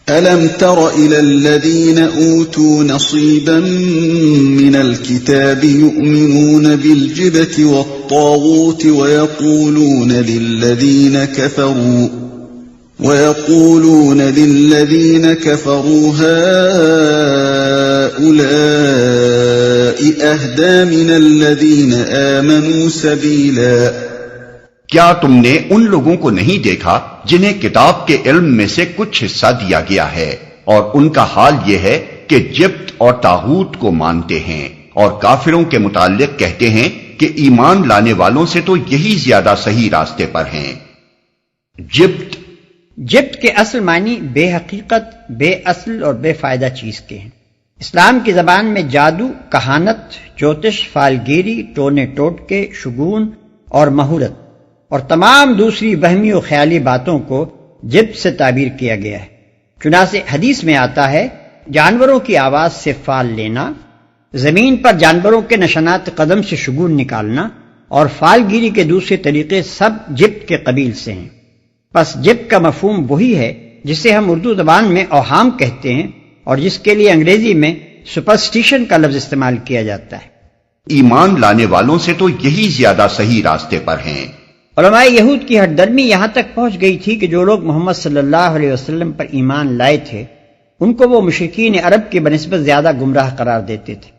أَلَمْ تَرَ إِلَى الَّذِينَ أُوتُوا نَصِيبًا مِنَ الْكِتَابِ يُؤْمِنُونَ بِالْجِبْتِ وَالطَّاغُوتِ ويقولون للذين كفروا هؤلاء أهدى من الذين آمنوا سبيلا۔ کیا تم نے ان لوگوں کو نہیں دیکھا جنہیں کتاب کے علم میں سے کچھ حصہ دیا گیا ہے، اور ان کا حال یہ ہے کہ جبت اور طاغوت کو مانتے ہیں، اور کافروں کے متعلق کہتے ہیں کہ ایمان لانے والوں سے تو یہی زیادہ صحیح راستے پر ہیں۔ جبت کے اصل معنی بے حقیقت، بے اصل اور بے فائدہ چیز کے ہیں۔ اسلام کی زبان میں جادو، کہانت، جوتش، فالگیری، ٹونے ٹوٹکے، شگون اور مہورت اور تمام دوسری وہمی و خیالی باتوں کو جبت سے تعبیر کیا گیا ہے۔ چنانچہ حدیث میں آتا ہے، جانوروں کی آواز سے فال لینا، زمین پر جانوروں کے نشانات قدم سے شگون نکالنا اور فالگیری کے دوسرے طریقے سب جبت کے قبیل سے ہیں۔ پس جبت کا مفہوم وہی ہے جسے ہم اردو زبان میں اوہام کہتے ہیں اور جس کے لیے انگریزی میں سپرسٹیشن کا لفظ استعمال کیا جاتا ہے۔ ایمان لانے والوں سے تو یہی زیادہ صحیح راستے پر ہیں۔ علماء یہود کی ہٹ درمی یہاں تک پہنچ گئی تھی کہ جو لوگ محمد صلی اللہ علیہ وسلم پر ایمان لائے تھے ان کو وہ مشرکین عرب کی بنسبت زیادہ گمراہ قرار دیتے تھے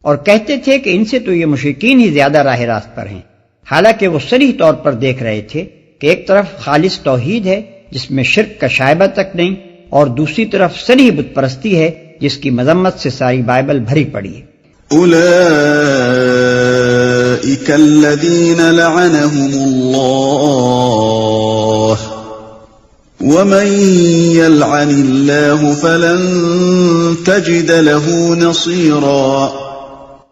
اور کہتے تھے کہ ان سے تو یہ مشرکین ہی زیادہ راہ راست پر ہیں، حالانکہ وہ صریح طور پر دیکھ رہے تھے کہ ایک طرف خالص توحید ہے جس میں شرک کا شائبہ تک نہیں، اور دوسری طرف صریح بت پرستی ہے جس کی مذمت سے ساری بائبل بھری پڑی ہے۔ أولئك الذين لعنهم الله ومن يلعن الله فلن تجد له نصيرا۔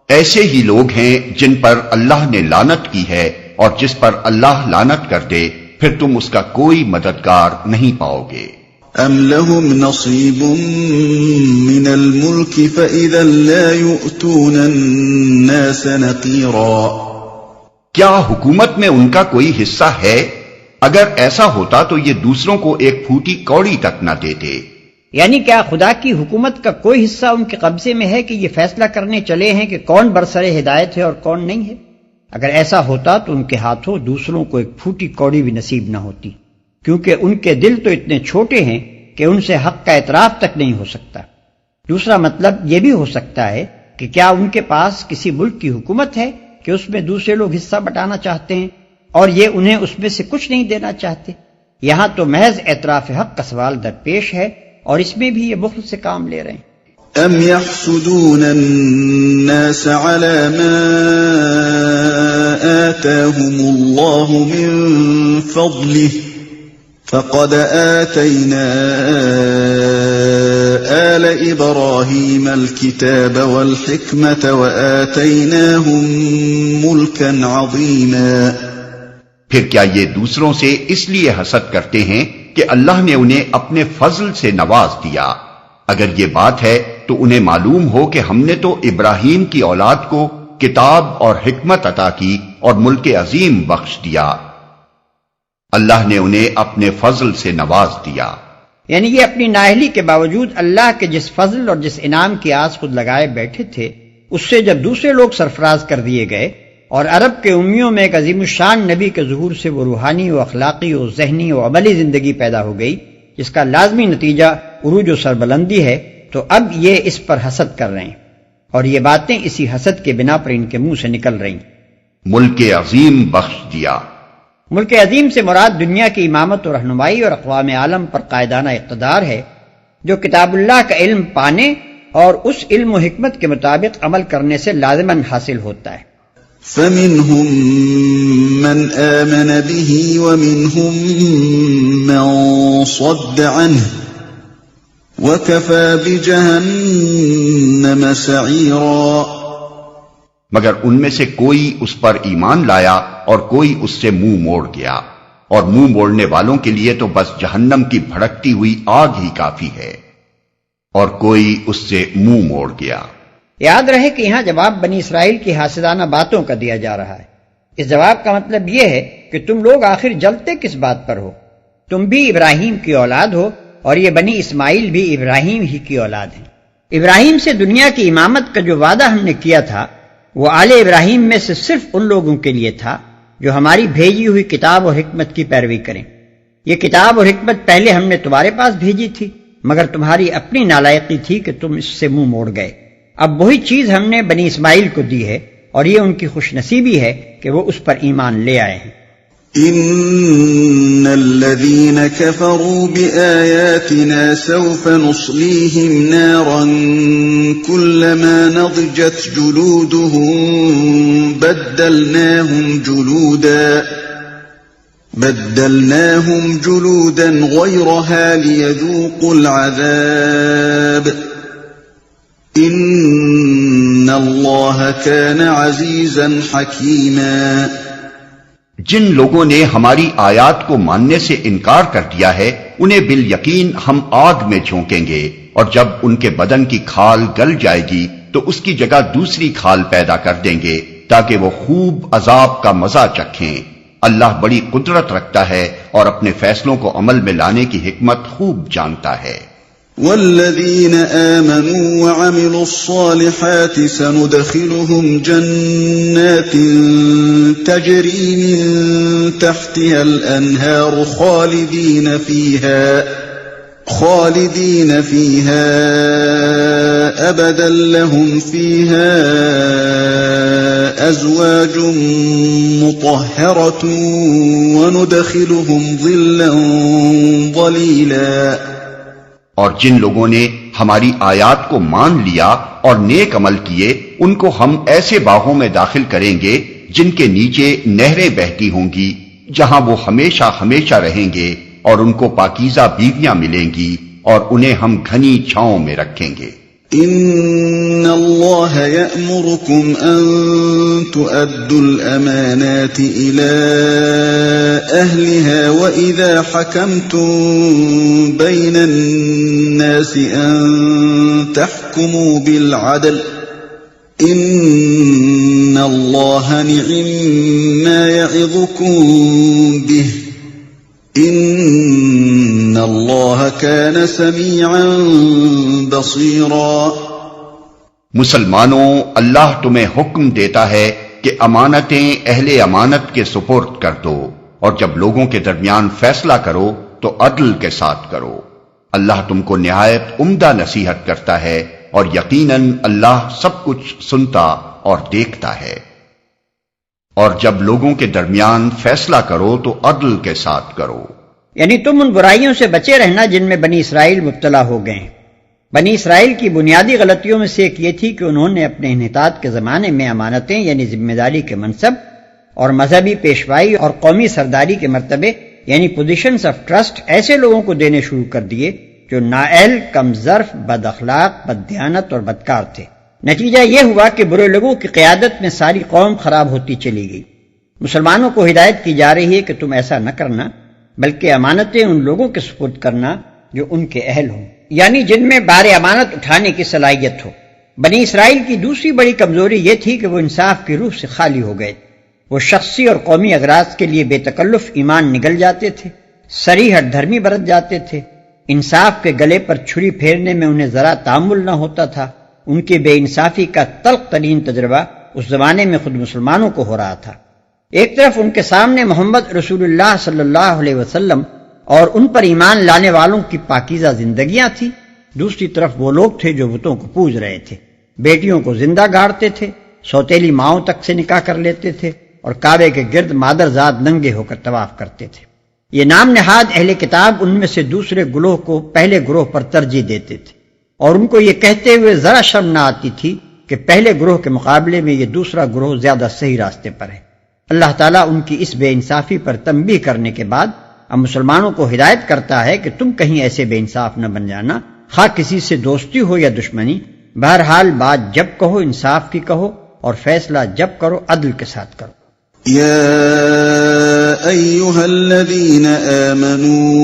ایسے ہی لوگ ہیں جن پر اللہ نے لعنت کی ہے، اور جس پر اللہ لعنت کر دے پھر تم اس کا کوئی مددگار نہیں پاؤ گے۔ ام لهم نصیب من الملک فإذا لا يؤتون الناس نقیرا۔ کیا حکومت میں ان کا کوئی حصہ ہے؟ اگر ایسا ہوتا تو یہ دوسروں کو ایک پھوٹی کوڑی تک نہ دیتے۔ یعنی کیا خدا کی حکومت کا کوئی حصہ ان کے قبضے میں ہے کہ یہ فیصلہ کرنے چلے ہیں کہ کون برسر ہدایت ہے اور کون نہیں ہے؟ اگر ایسا ہوتا تو ان کے ہاتھوں دوسروں کو ایک پھوٹی کوڑی بھی نصیب نہ ہوتی، کیونکہ ان کے دل تو اتنے چھوٹے ہیں کہ ان سے حق کا اعتراف تک نہیں ہو سکتا۔ دوسرا مطلب یہ بھی ہو سکتا ہے کہ کیا ان کے پاس کسی ملک کی حکومت ہے کہ اس میں دوسرے لوگ حصہ بٹانا چاہتے ہیں اور یہ انہیں اس میں سے کچھ نہیں دینا چاہتے؟ یہاں تو محض اعتراف حق کا سوال درپیش ہے اور اس میں بھی یہ بخل سے کام لے رہے ہیں۔ ام يحسدون الناس على ما آتاهم الله من فضله فقد آتينا آل إبراهيم الكتاب والحكمة وآتيناهم ملكا عظيما۔ پھر کیا یہ دوسروں سے اس لیے حسد کرتے ہیں کہ اللہ نے انہیں اپنے فضل سے نواز دیا؟ اگر یہ بات ہے تو انہیں معلوم ہو کہ ہم نے تو ابراہیم کی اولاد کو کتاب اور حکمت عطا کی اور ملک عظیم بخش دیا۔ اللہ نے انہیں اپنے فضل سے نواز دیا۔ یعنی یہ اپنی نااہلی کے باوجود اللہ کے جس فضل اور جس انعام کی آس خود لگائے بیٹھے تھے، اس سے جب دوسرے لوگ سرفراز کر دیے گئے اور عرب کے امیوں میں ایک عظیم الشان نبی کے ظہور سے وہ روحانی و اخلاقی و ذہنی و عملی زندگی پیدا ہو گئی جس کا لازمی نتیجہ عروج و سربلندی ہے، تو اب یہ اس پر حسد کر رہے ہیں اور یہ باتیں اسی حسد کے بنا پر ان کے منہ سے نکل رہی۔ ملک عظیم بخش دیا۔ ملک عظیم سے مراد دنیا کی امامت و رہنمائی اور اقوام عالم پر قائدانہ اقتدار ہے جو کتاب اللہ کا علم پانے اور اس علم و حکمت کے مطابق عمل کرنے سے لازماً حاصل ہوتا ہے۔ فَمِنْهُمْ مَنْ آمَنَ بِهِ وَمِنْهُمْ مَنْ صَدَّ عَنْهُ وَكَفَى بِجَهَنَّمَ سَعِيرًا۔ مگر ان میں سے کوئی اس پر ایمان لایا اور کوئی اس سے منہ موڑ گیا، اور منہ موڑنے والوں کے لیے تو بس جہنم کی بھڑکتی ہوئی آگ ہی کافی ہے، اور کوئی اس سے منہ موڑ گیا۔ یاد رہے کہ یہاں جواب بنی اسرائیل کی حاسدانہ باتوں کا دیا جا رہا ہے۔ اس جواب کا مطلب یہ ہے کہ تم لوگ آخر جلتے کس بات پر ہو؟ تم بھی ابراہیم کی اولاد ہو اور یہ بنی اسماعیل بھی ابراہیم ہی کی اولاد ہیں۔ ابراہیم سے دنیا کی امامت کا جو وعدہ ہم نے کیا تھا وہ آل ابراہیم میں سے صرف ان لوگوں کے لیے تھا جو ہماری بھیجی ہوئی کتاب اور حکمت کی پیروی کریں۔ یہ کتاب اور حکمت پہلے ہم نے تمہارے پاس بھیجی تھی، مگر تمہاری اپنی نالائقی تھی کہ تم اس سے منہ موڑ گئے۔ اب وہی چیز ہم نے بنی اسماعیل کو دی ہے، اور یہ ان کی خوش نصیبی ہے کہ وہ اس پر ایمان لے آئے ہیں۔ ان الذين كفروا بآياتنا سوف نصليهم نارا كلما نضجت جلودهم بدلناهم جلودا غيرها ليذوقوا العذاب ان الله كان عزيزا حكيما۔ جن لوگوں نے ہماری آیات کو ماننے سے انکار کر دیا ہے انہیں بالیقین ہم آگ میں جھونکیں گے، اور جب ان کے بدن کی کھال گل جائے گی تو اس کی جگہ دوسری کھال پیدا کر دیں گے تاکہ وہ خوب عذاب کا مزہ چکھیں۔ اللہ بڑی قدرت رکھتا ہے اور اپنے فیصلوں کو عمل میں لانے کی حکمت خوب جانتا ہے۔ والذين آمنوا وعملوا الصالحات سندخلهم جنات تجري من تحتها الأنهار خالدين فيها أبدا لهم فيها أزواج مطهرة وندخلهم ظلا ظليلا۔ اور جن لوگوں نے ہماری آیات کو مان لیا اور نیک عمل کیے ان کو ہم ایسے باغوں میں داخل کریں گے جن کے نیچے نہریں بہتی ہوں گی، جہاں وہ ہمیشہ ہمیشہ رہیں گے، اور ان کو پاکیزہ بیویاں ملیں گی اور انہیں ہم گھنی چھاؤں میں رکھیں گے۔ ان اللہ یأمرکم ان تؤدوا الامانات الى اہلها واذا حکمتم بین الناس ان تحکموا بالعدل ان اللہ نعم ما یعظکم به ان اللہ کان سمیعا بصیرا۔ مسلمانوں، اللہ تمہیں حکم دیتا ہے کہ امانتیں اہل امانت کے سپرد کر دو، اور جب لوگوں کے درمیان فیصلہ کرو تو عدل کے ساتھ کرو۔ اللہ تم کو نہایت عمدہ نصیحت کرتا ہے، اور یقیناً اللہ سب کچھ سنتا اور دیکھتا ہے۔ اور جب لوگوں کے درمیان فیصلہ کرو تو عدل کے ساتھ کرو۔ یعنی تم ان برائیوں سے بچے رہنا جن میں بنی اسرائیل مبتلا ہو گئے ہیں۔ بنی اسرائیل کی بنیادی غلطیوں میں سے ایک یہ تھی کہ انہوں نے اپنے انحطاط کے زمانے میں امانتیں یعنی ذمہ داری کے منصب اور مذہبی پیشوائی اور قومی سرداری کے مرتبے یعنی پوزیشنز آف ٹرسٹ ایسے لوگوں کو دینے شروع کر دیے جو نااہل، کم ظرف، بد اخلاق، بد دیانت اور بدکار تھے۔ نتیجہ یہ ہوا کہ برے لوگوں کی قیادت میں ساری قوم خراب ہوتی چلی گئی۔ مسلمانوں کو ہدایت کی جا رہی ہے کہ تم ایسا نہ کرنا، بلکہ امانتیں ان لوگوں کے سپرد کرنا جو ان کے اہل ہوں، یعنی جن میں بار امانت اٹھانے کی صلاحیت ہو۔ بنی اسرائیل کی دوسری بڑی کمزوری یہ تھی کہ وہ انصاف کی روح سے خالی ہو گئے۔ وہ شخصی اور قومی اغراض کے لیے بے تکلف ایمان نگل جاتے تھے، صریح ہٹ دھرمی برت جاتے تھے، انصاف کے گلے پر چھری پھیرنے میں انہیں ذرا تامل نہ ہوتا تھا۔ ان کی بے انصافی کا تلخ ترین تجربہ اس زمانے میں خود مسلمانوں کو ہو رہا تھا۔ ایک طرف ان کے سامنے محمد رسول اللہ صلی اللہ علیہ وسلم اور ان پر ایمان لانے والوں کی پاکیزہ زندگیاں تھیں، دوسری طرف وہ لوگ تھے جو بتوں کو پوج رہے تھے، بیٹیوں کو زندہ گاڑتے تھے، سوتیلی ماؤں تک سے نکاح کر لیتے تھے، اور کعبے کے گرد مادرزاد ننگے ہو کر طواف کرتے تھے۔ یہ نام نہاد اہل کتاب ان میں سے دوسرے گروہ کو پہلے گروہ پر ترجیح دیتے تھے، اور ان کو یہ کہتے ہوئے ذرا شرم نہ آتی تھی کہ پہلے گروہ کے مقابلے میں یہ دوسرا گروہ زیادہ صحیح راستے پر ہے۔ اللہ تعالیٰ ان کی اس بے انصافی پر تنبیہ کرنے کے بعد اب مسلمانوں کو ہدایت کرتا ہے کہ تم کہیں ایسے بے انصاف نہ بن جانا، خواہ کسی سے دوستی ہو یا دشمنی، بہرحال بات جب کہو انصاف کی کہو، اور فیصلہ جب کرو عدل کے ساتھ کرو۔ يا أيها الذين آمنوا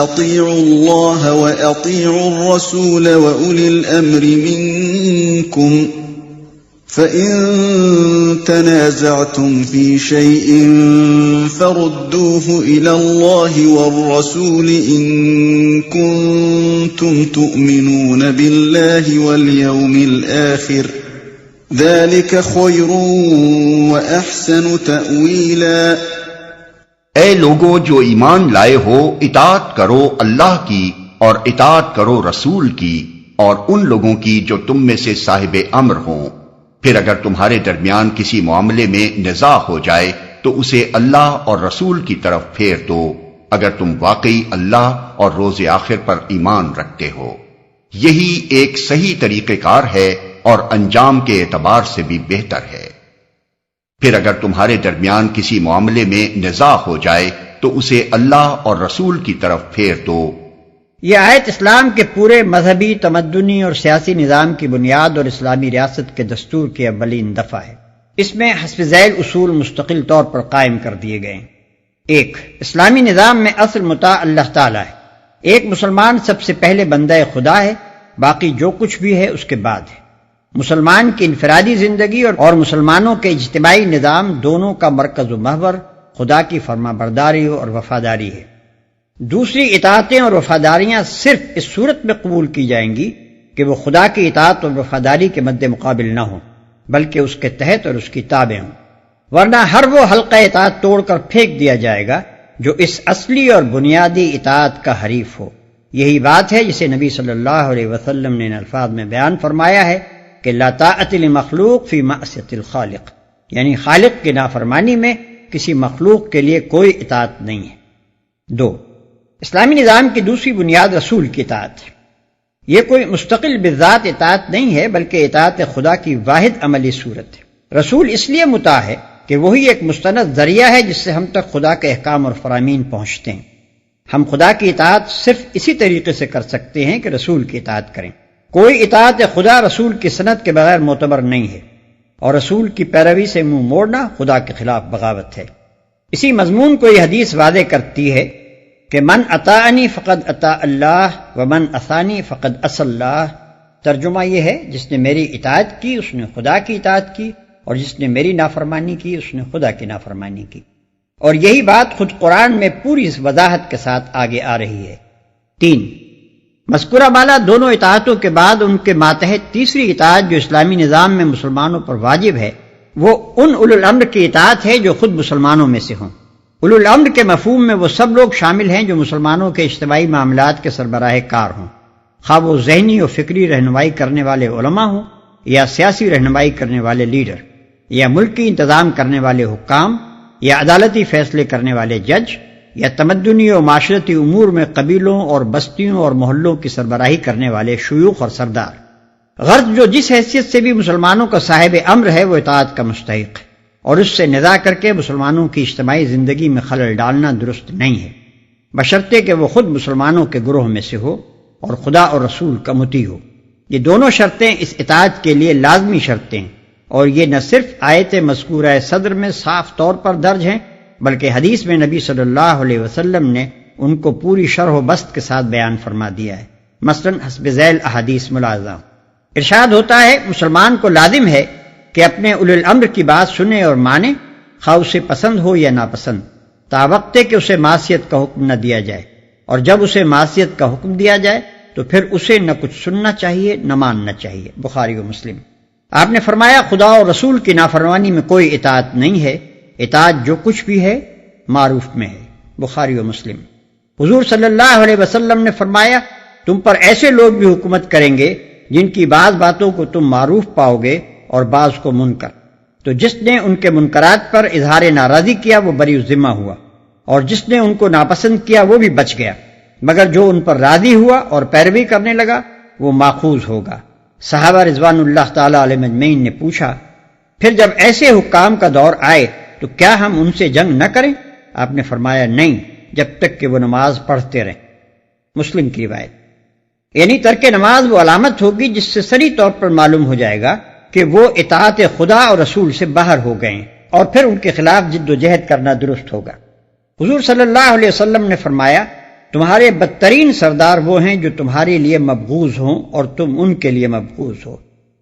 أطيعوا الله وأطيعوا الرسول وأولي الأمر منكم فَإِن تَنَازَعْتُمْ فِي شَيْءٍ فَرُدُّوهُ إِلَى اللَّهِ وَالرَّسُولِ إِن كُنتُمْ تُؤْمِنُونَ بِاللَّهِ وَالْيَوْمِ الْآخِرِ ذَلِكَ خَيْرٌ وَأَحْسَنُ تَأْوِيلًا۔ اے لوگو جو ایمان لائے ہو، اطاعت کرو اللہ کی اور اطاعت کرو رسول کی اور ان لوگوں کی جو تم میں سے صاحب امر ہوں۔ پھر اگر تمہارے درمیان کسی معاملے میں نزاع ہو جائے تو اسے اللہ اور رسول کی طرف پھیر دو، اگر تم واقعی اللہ اور روز آخر پر ایمان رکھتے ہو۔ یہی ایک صحیح طریقہ کار ہے اور انجام کے اعتبار سے بھی بہتر ہے۔ پھر اگر تمہارے درمیان کسی معاملے میں نزاع ہو جائے تو اسے اللہ اور رسول کی طرف پھیر دو۔ یہ آیت اسلام کے پورے مذہبی، تمدنی اور سیاسی نظام کی بنیاد اور اسلامی ریاست کے دستور کی اولین دفعہ ہے۔ اس میں حسب ذیل اصول مستقل طور پر قائم کر دیے گئے ہیں۔ ایک، اسلامی نظام میں اصل مطاع اللہ تعالیٰ ہے۔ ایک مسلمان سب سے پہلے بندہ خدا ہے، باقی جو کچھ بھی ہے اس کے بعد ہے۔ مسلمان کی انفرادی زندگی اور مسلمانوں کے اجتماعی نظام دونوں کا مرکز و محور خدا کی فرما برداری اور وفاداری ہے۔ دوسری اطاعتیں اور وفاداریاں صرف اس صورت میں قبول کی جائیں گی کہ وہ خدا کی اطاعت اور وفاداری کے مد مقابل نہ ہوں، بلکہ اس کے تحت اور اس کی تابع ہوں، ورنہ ہر وہ حلقہ اطاعت توڑ کر پھینک دیا جائے گا جو اس اصلی اور بنیادی اطاعت کا حریف ہو۔ یہی بات ہے جسے نبی صلی اللہ علیہ وسلم نے ان الفاظ میں بیان فرمایا ہے کہ لا طاعت لمخلوق فی معصیۃ الخالق، یعنی خالق کی نافرمانی میں کسی مخلوق کے لیے کوئی اطاعت نہیں ہے۔ دو، اسلامی نظام کی دوسری بنیاد رسول کی اطاعت ہے۔ یہ کوئی مستقل بذات اطاعت نہیں ہے، بلکہ اطاعت خدا کی واحد عملی صورت ہے۔ رسول اس لیے مطاع ہے کہ وہی ایک مستند ذریعہ ہے جس سے ہم تک خدا کے احکام اور فرامین پہنچتے ہیں۔ ہم خدا کی اطاعت صرف اسی طریقے سے کر سکتے ہیں کہ رسول کی اطاعت کریں۔ کوئی اطاعت خدا رسول کی سند کے بغیر معتبر نہیں ہے، اور رسول کی پیروی سے منہ موڑنا خدا کے خلاف بغاوت ہے۔ اسی مضمون کو یہ حدیث واضح کرتی ہے کہ من اطاعنی فقد اطاع اللہ ومن عصانی فقد عصی اللہ۔ ترجمہ یہ ہے، جس نے میری اطاعت کی اس نے خدا کی اطاعت کی، اور جس نے میری نافرمانی کی اس نے خدا کی نافرمانی کی۔ اور یہی بات خود قرآن میں پوری وضاحت کے ساتھ آگے آ رہی ہے۔ تین، مذکورہ بالا دونوں اطاعتوں کے بعد ان کے ماتحت تیسری اطاعت جو اسلامی نظام میں مسلمانوں پر واجب ہے، وہ ان اولو الامر کی اطاعت ہے جو خود مسلمانوں میں سے ہوں۔ اولو الامر کے مفہوم میں وہ سب لوگ شامل ہیں جو مسلمانوں کے اجتماعی معاملات کے سربراہ کار ہوں، خواہ وہ ذہنی و فکری رہنمائی کرنے والے علماء ہوں، یا سیاسی رہنمائی کرنے والے لیڈر، یا ملکی انتظام کرنے والے حکام، یا عدالتی فیصلے کرنے والے جج، یا تمدنی و معاشرتی امور میں قبیلوں اور بستیوں اور محلوں کی سربراہی کرنے والے شیوخ اور سردار۔ غرض جو جس حیثیت سے بھی مسلمانوں کا صاحب امر ہے وہ اطاعت کا مستحق ہے، اور اس سے نزاع کر کے مسلمانوں کی اجتماعی زندگی میں خلل ڈالنا درست نہیں ہے، بشرطے کہ وہ خود مسلمانوں کے گروہ میں سے ہو اور خدا اور رسول کا مطیع ہو۔ یہ دونوں شرطیں اس اطاعت کے لیے لازمی شرطیں ہیں، اور یہ نہ صرف آیت مذکورہ صدر میں صاف طور پر درج ہیں، بلکہ حدیث میں نبی صلی اللہ علیہ وسلم نے ان کو پوری شرح و بسط کے ساتھ بیان فرما دیا ہے۔ مثلا حسب ذیل احادیث ملاحظہ ارشاد ہوتا ہے، مسلمان کو لازم ہے کہ اپنے اولی الامر کی بات سنے اور مانے، خواہ اسے پسند ہو یا ناپسند، تاوقت کہ اسے معصیت کا حکم نہ دیا جائے، اور جب اسے معصیت کا حکم دیا جائے تو پھر اسے نہ کچھ سننا چاہیے نہ ماننا چاہیے۔ بخاری و مسلم۔ آپ نے فرمایا خدا اور رسول کی نافرمانی میں کوئی اطاعت نہیں ہے، اطاعت جو کچھ بھی ہے معروف میں ہے۔ بخاری و مسلم۔ حضور صلی اللہ علیہ وسلم نے فرمایا، تم پر ایسے لوگ بھی حکومت کریں گے جن کی بعض باتوں کو تم معروف پاؤ گے اور بعض کو منکر، تو جس نے ان کے منکرات پر اظہار ناراضی کیا وہ بری الذمہ ہوا، اور جس نے ان کو ناپسند کیا وہ بھی بچ گیا، مگر جو ان پر راضی ہوا اور پیروی کرنے لگا وہ ماخوذ ہوگا۔ صحابہ رضوان اللہ تعالی علیہ اجمعین نے پوچھا، پھر جب ایسے حکام کا دور آئے تو کیا ہم ان سے جنگ نہ کریں؟ آپ نے فرمایا نہیں، جب تک کہ وہ نماز پڑھتے رہیں۔ مسلم کی روایت۔ یعنی ترک نماز وہ علامت ہوگی جس سے صریح طور پر معلوم ہو جائے گا کہ وہ اطاعت خدا اور رسول سے باہر ہو گئے ہیں، اور پھر ان کے خلاف جد و جہد کرنا درست ہوگا۔ حضور صلی اللہ علیہ وسلم نے فرمایا، تمہارے بدترین سردار وہ ہیں جو تمہارے لیے مبغوض ہوں اور تم ان کے لیے مبغوض ہو۔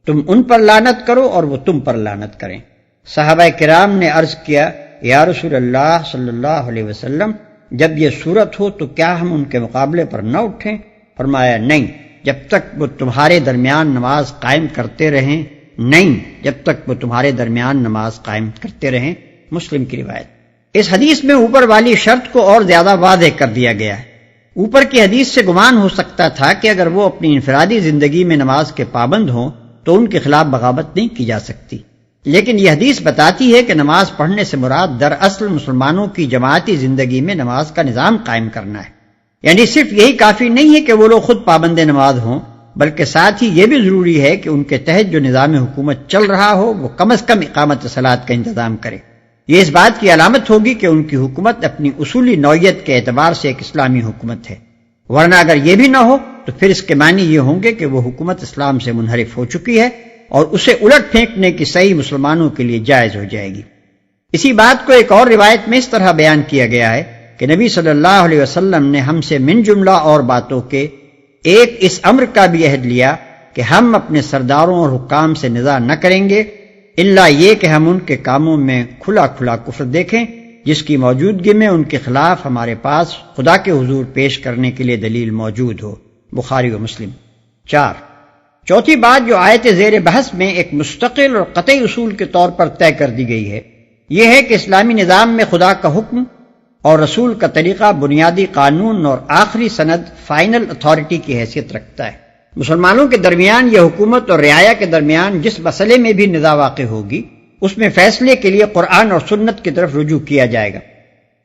تم ان پر لعنت کرو اور وہ تم پر لعنت کریں۔ صحابہ کرام نے عرض کیا، یا رسول اللہ صلی اللہ علیہ وسلم، جب یہ صورت ہو تو کیا ہم ان کے مقابلے پر نہ اٹھیں؟ فرمایا، نہیں، جب تک وہ تمہارے درمیان نماز قائم کرتے رہیں، نہیں، جب تک وہ تمہارے درمیان نماز قائم کرتے رہیں۔ مسلم کی روایت۔ اس حدیث میں اوپر والی شرط کو اور زیادہ واضح کر دیا گیا ہے۔ اوپر کی حدیث سے گمان ہو سکتا تھا کہ اگر وہ اپنی انفرادی زندگی میں نماز کے پابند ہوں تو ان کے خلاف بغاوت نہیں کی جا سکتی، لیکن یہ حدیث بتاتی ہے کہ نماز پڑھنے سے مراد دراصل مسلمانوں کی جماعتی زندگی میں نماز کا نظام قائم کرنا ہے۔ یعنی صرف یہی کافی نہیں ہے کہ وہ لوگ خود پابند نماز ہوں، بلکہ ساتھ ہی یہ بھی ضروری ہے کہ ان کے تحت جو نظام حکومت چل رہا ہو وہ کم از کم اقامت صلاۃ کا انتظام کرے۔ یہ اس بات کی علامت ہوگی کہ ان کی حکومت اپنی اصولی نوعیت کے اعتبار سے ایک اسلامی حکومت ہے، ورنہ اگر یہ بھی نہ ہو تو پھر اس کے معنی یہ ہوں گے کہ وہ حکومت اسلام سے منحرف ہو چکی ہے اور اسے الٹ پھینکنے کی صحیح مسلمانوں کے لیے جائز ہو جائے گی۔ اسی بات کو ایک اور روایت میں اس طرح بیان کیا گیا ہے کہ نبی صلی اللہ علیہ وسلم نے ہم سے من جملہ اور باتوں کے ایک اس امر کا بھی عہد لیا کہ ہم اپنے سرداروں اور حکام سے نزاع نہ کریں گے الا یہ کہ ہم ان کے کاموں میں کھلا کھلا کفر دیکھیں جس کی موجودگی میں ان کے خلاف ہمارے پاس خدا کے حضور پیش کرنے کے لیے دلیل موجود ہو۔ بخاری و مسلم۔ 4، چوتھی بات جو آیت زیر بحث میں ایک مستقل اور قطعی اصول کے طور پر طے کر دی گئی ہے، یہ ہے کہ اسلامی نظام میں خدا کا حکم اور رسول کا طریقہ بنیادی قانون اور آخری سند فائنل اتھارٹی کی حیثیت رکھتا ہے۔ مسلمانوں کے درمیان یا حکومت اور رعایا کے درمیان جس مسئلے میں بھی نزاع واقع ہوگی اس میں فیصلے کے لیے قرآن اور سنت کی طرف رجوع کیا جائے گا،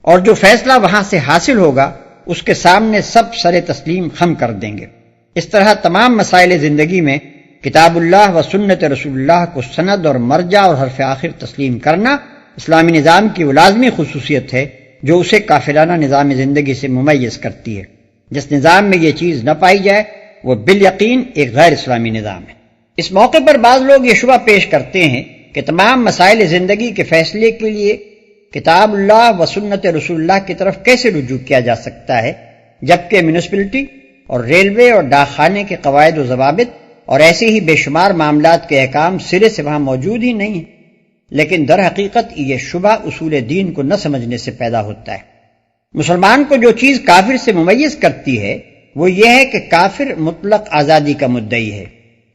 اور جو فیصلہ وہاں سے حاصل ہوگا اس کے سامنے سب سر تسلیم خم کر دیں گے۔ اس طرح تمام مسائل زندگی میں کتاب اللہ و سنت رسول اللہ کو سند اور مرجع اور حرف آخر تسلیم کرنا اسلامی نظام کی وہ لازمی خصوصیت ہے جو اسے کافرانہ نظام زندگی سے ممیز کرتی ہے۔ جس نظام میں یہ چیز نہ پائی جائے وہ بالیقین ایک غیر اسلامی نظام ہے۔ اس موقع پر بعض لوگ یہ شبہ پیش کرتے ہیں کہ تمام مسائل زندگی کے فیصلے کے لیے کتاب اللہ و سنت رسول اللہ کی طرف کیسے رجوع کیا جا سکتا ہے جبکہ میونسپلٹی اور ریلوے اور ڈاک خانے کے قواعد و ضوابط اور ایسے ہی بے شمار معاملات کے احکام سرے سے وہاں موجود ہی نہیں ہیں۔ لیکن در حقیقت یہ شبہ اصول دین کو نہ سمجھنے سے پیدا ہوتا ہے۔ مسلمان کو جو چیز کافر سے ممیز کرتی ہے وہ یہ ہے کہ کافر مطلق آزادی کا مدعی ہے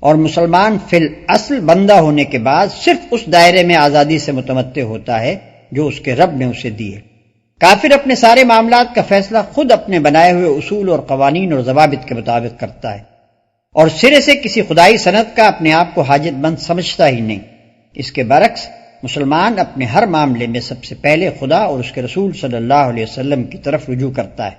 اور مسلمان فی الاصل بندہ ہونے کے بعد صرف اس دائرے میں آزادی سے متمتع ہوتا ہے جو اس کے رب نے اسے دی ہے۔ کافر اپنے سارے معاملات کا فیصلہ خود اپنے بنائے ہوئے اصول اور قوانین اور ضوابط کے مطابق کرتا ہے اور سرے سے کسی خدائی سند کا اپنے آپ کو حاجت مند سمجھتا ہی نہیں۔ اس کے برعکس مسلمان اپنے ہر معاملے میں سب سے پہلے خدا اور اس کے رسول صلی اللہ علیہ وسلم کی طرف رجوع کرتا ہے،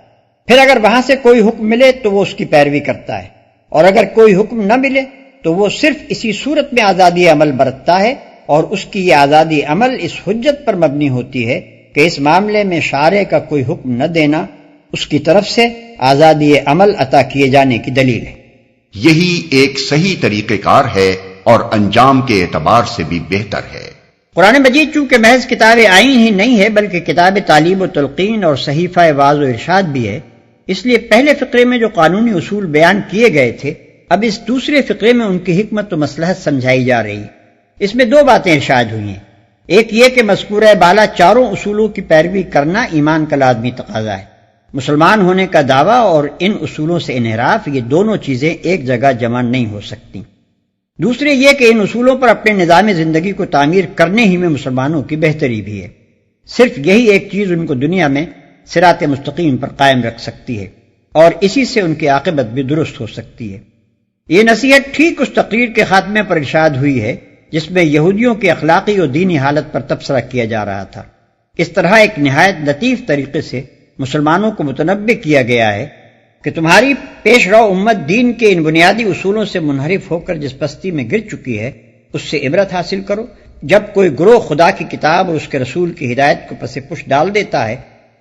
پھر اگر وہاں سے کوئی حکم ملے تو وہ اس کی پیروی کرتا ہے، اور اگر کوئی حکم نہ ملے تو وہ صرف اسی صورت میں آزادی عمل برتتا ہے، اور اس کی یہ آزادی عمل اس حجت پر مبنی ہوتی ہے کہ اس معاملے میں شارع کا کوئی حکم نہ دینا اس کی طرف سے آزادی عمل عطا کیے جانے کی دلیل ہے۔ یہی ایک صحیح طریقہ کار ہے اور انجام کے اعتبار سے بھی بہتر ہے۔ قرآن مجید چونکہ محض کتاب آئین ہی نہیں ہے بلکہ کتاب تعلیم و تلقین اور صحیفہ وعظ و ارشاد بھی ہے، اس لیے پہلے فقرے میں جو قانونی اصول بیان کیے گئے تھے اب اس دوسرے فقرے میں ان کی حکمت و مصلحت سمجھائی جا رہی ہے۔ اس میں دو باتیں ارشاد ہوئی ہیں، ایک یہ کہ مذکورہ بالا چاروں اصولوں کی پیروی کرنا ایمان کا لازمی تقاضا ہے، مسلمان ہونے کا دعویٰ اور ان اصولوں سے انحراف، یہ دونوں چیزیں ایک جگہ جمع نہیں ہو سکتی۔ دوسرے یہ کہ ان اصولوں پر اپنے نظام زندگی کو تعمیر کرنے ہی میں مسلمانوں کی بہتری بھی ہے، صرف یہی ایک چیز ان کو دنیا میں صراط مستقیم پر قائم رکھ سکتی ہے اور اسی سے ان کی عاقبت بھی درست ہو سکتی ہے۔ یہ نصیحت ٹھیک اس تقریر کے خاتمے پر ارشاد ہوئی ہے جس میں یہودیوں کی اخلاقی اور دینی حالت پر تبصرہ کیا جا رہا تھا۔ اس طرح ایک نہایت لطیف طریقے سے مسلمانوں کو متنبہ کیا گیا ہے کہ تمہاری پیش رو امت دین کے ان بنیادی اصولوں سے منحرف ہو کر جس پستی میں گر چکی ہے اس سے عبرت حاصل کرو۔ جب کوئی گروہ خدا کی کتاب اور اس کے رسول کی ہدایت کو پس پش ڈال دیتا ہے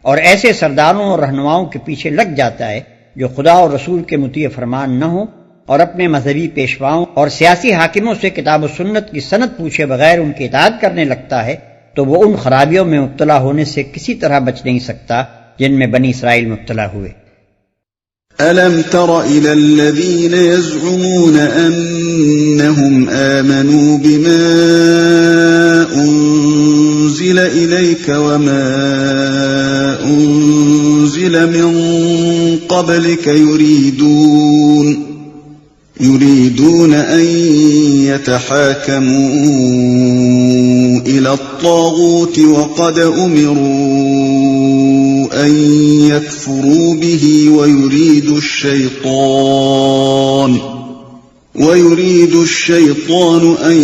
اور ایسے سرداروں اور رہنماؤں کے پیچھے لگ جاتا ہے جو خدا اور رسول کے مطیع فرمان نہ ہو اور اپنے مذہبی پیشواؤں اور سیاسی حاکموں سے کتاب و سنت کی سند پوچھے بغیر ان کی اطاعت کرنے لگتا ہے تو وہ ان خرابیوں میں مبتلا ہونے سے کسی طرح بچ نہیں سکتا جن میں بنی اسرائیل مبتلا ہوئے۔ أَلَمْ تَرَ إِلَى الَّذِينَ يَزْعُمُونَ أَنَّهُمْ آمَنُوا بِمَا أُنزِلَ إِلَيْكَ وَمَا أُنزِلَ مِن قَبْلِكَ يريدون أن يتحاكموا إلى الطاغوت وقد أمروا أن يكفروا به ويريد الشيطان أن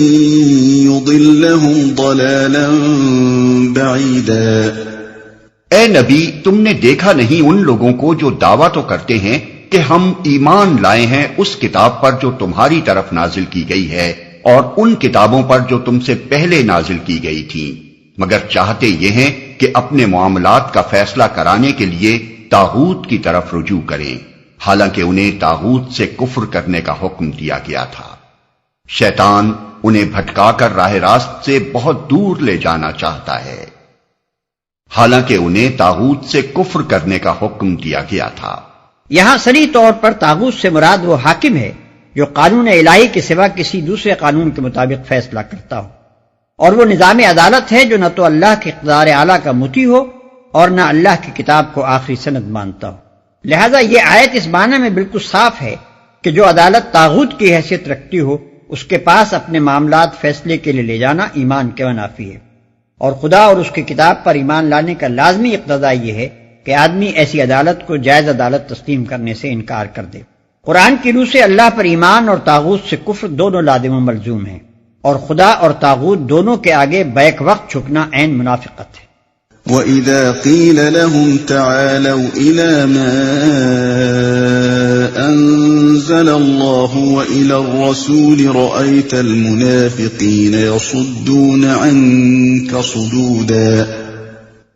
يضلهم ضلالا بعيدا. اے نبی، تم نے دیکھا نہیں ان لوگوں کو جو دعویٰ تو کرتے ہیں کہ ہم ایمان لائے ہیں اس کتاب پر جو تمہاری طرف نازل کی گئی ہے اور ان کتابوں پر جو تم سے پہلے نازل کی گئی تھیں، مگر چاہتے یہ ہیں کہ اپنے معاملات کا فیصلہ کرانے کے لیے طاغوت کی طرف رجوع کریں، حالانکہ انہیں طاغوت سے کفر کرنے کا حکم دیا گیا تھا۔ شیطان انہیں بھٹکا کر راہ راست سے بہت دور لے جانا چاہتا ہے، حالانکہ انہیں طاغوت سے کفر کرنے کا حکم دیا گیا تھا۔ یہاں صریح طور پر طاغوت سے مراد وہ حاکم ہے جو قانون الہی کے سوا کسی دوسرے قانون کے مطابق فیصلہ کرتا ہو، اور وہ نظام عدالت ہے جو نہ تو اللہ کے اقتدار اعلیٰ کا مطیع ہو اور نہ اللہ کی کتاب کو آخری سند مانتا ہو۔ لہذا یہ آیت اس معنی میں بالکل صاف ہے کہ جو عدالت طاغوت کی حیثیت رکھتی ہو اس کے پاس اپنے معاملات فیصلے کے لیے لے جانا ایمان کے منافی ہے، اور خدا اور اس کی کتاب پر ایمان لانے کا لازمی اقتضا یہ ہے کہ آدمی ایسی عدالت کو جائز عدالت تسلیم کرنے سے انکار کر دے۔ قرآن کی روح سے اللہ پر ایمان اور طاغوت سے کفر دونوں لازم و ملزوم ہیں، اور خدا اور طاغوت دونوں کے آگے بیک وقت جھکنا عین منافقت ہے۔ وَإِذَا قِيلَ لَهُمْ تَعَالَوْا إِلَى مَا أَنزَلَ اللَّهُ وَإِلَى الرَّسُولِ رَأَيْتَ الْمُنَافِقِينَ يَصُدُّونَ عَنكَ صُدُودًا۔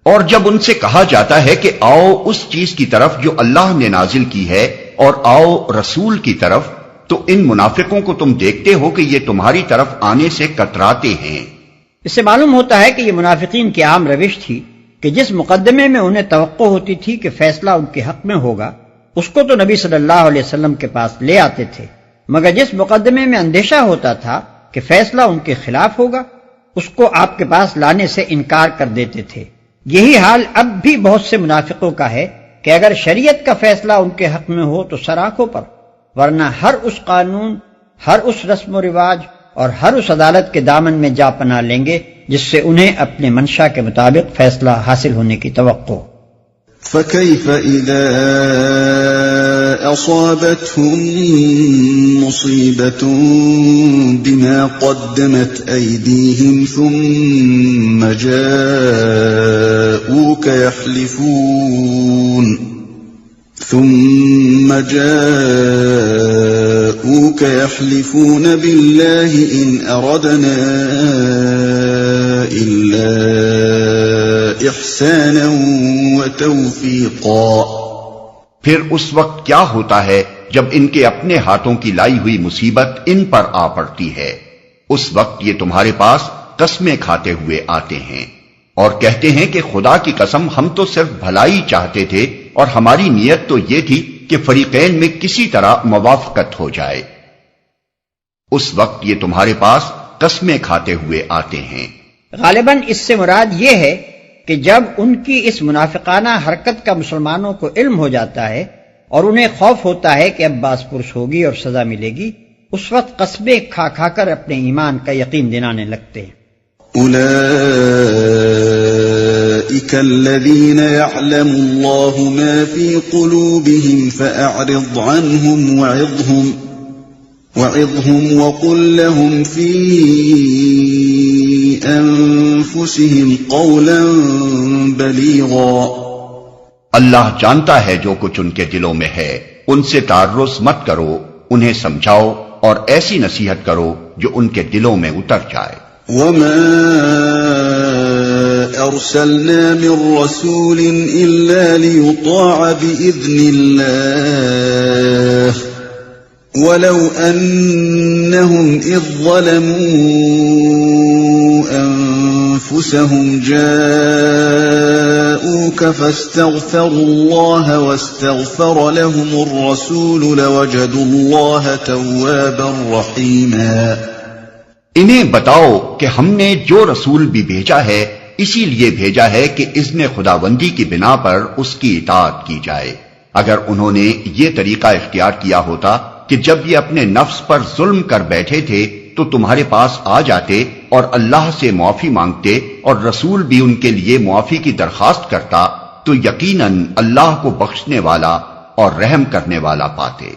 اور جب ان سے کہا جاتا ہے کہ آؤ اس چیز کی طرف جو اللہ نے نازل کی ہے اور آؤ رسول کی طرف، تو ان منافقوں کو تم دیکھتے ہو کہ یہ تمہاری طرف آنے سے کتراتے ہیں۔ اس سے معلوم ہوتا ہے کہ یہ منافقین کی عام روش تھی کہ جس مقدمے میں انہیں توقع ہوتی تھی کہ فیصلہ ان کے حق میں ہوگا اس کو تو نبی صلی اللہ علیہ وسلم کے پاس لے آتے تھے، مگر جس مقدمے میں اندیشہ ہوتا تھا کہ فیصلہ ان کے خلاف ہوگا اس کو آپ کے پاس لانے سے انکار کر دیتے تھے۔ یہی حال اب بھی بہت سے منافقوں کا ہے کہ اگر شریعت کا فیصلہ ان کے حق میں ہو تو سر آنکھوں پر، ورنہ ہر اس قانون، ہر اس رسم و رواج اور ہر اس عدالت کے دامن میں جا پناہ لیں گے جس سے انہیں اپنے منشا کے مطابق فیصلہ حاصل ہونے کی توقع۔ فَكَيْفَ إِذَا أَصَابَتْهُم مُّصِيبَةٌ بِمَا قَدَّمَتْ أَيْدِيهِمْ ثُمَّ جَاءُوكَ يَحْلِفُونَ بِاللَّهِ إِنْ أَرَدْنَا إِلَّا إِحْسَانًا وَتَوْفِيقًا۔ پھر اس وقت کیا ہوتا ہے جب ان کے اپنے ہاتھوں کی لائی ہوئی مصیبت ان پر آ پڑتی ہے؟ اس وقت یہ تمہارے پاس قسمیں کھاتے ہوئے آتے ہیں اور کہتے ہیں کہ خدا کی قسم ہم تو صرف بھلائی چاہتے تھے اور ہماری نیت تو یہ تھی کہ فریقین میں کسی طرح موافقت ہو جائے۔ اس وقت یہ تمہارے پاس قسمیں کھاتے ہوئے آتے ہیں۔ غالباً اس سے مراد یہ ہے کہ جب ان کی اس منافقانہ حرکت کا مسلمانوں کو علم ہو جاتا ہے اور انہیں خوف ہوتا ہے کہ اب باز پرس ہوگی اور سزا ملے گی، اس وقت قسمیں کھا کھا کر اپنے ایمان کا یقین دلانے لگتے ہیں۔ أولئك الذين يعلم الله ما في قلوبهم فأعرض عنهم وعظهم وقل لهم في أنفسهم قولا بليغا۔ اللہ جانتا ہے جو کچھ ان کے دلوں میں ہے، ان سے تعرض مت کرو، انہیں سمجھاؤ اور ایسی نصیحت کرو جو ان کے دلوں میں اتر جائے۔ وما أرسلنا من رسول إلا ليطاع بإذن الله ولو أنهم إذ ظلموا أنفسهم جاءوك ربك فاستغفروا الله واستغفر لهم الرسول لوجدوا الله توابا رحيما۔ انہیں بتاؤ کہ ہم نے جو رسول بھی بھیجا ہے اسی لیے بھیجا ہے کہ اذن خداوندی کی بنا پر اس کی اطاعت کی جائے۔ اگر انہوں نے یہ طریقہ اختیار کیا ہوتا کہ جب یہ اپنے نفس پر ظلم کر بیٹھے تھے تو تمہارے پاس آ جاتے اور اللہ سے معافی مانگتے اور رسول بھی ان کے لیے معافی کی درخواست کرتا تو یقیناً اللہ کو بخشنے والا اور رحم کرنے والا پاتے۔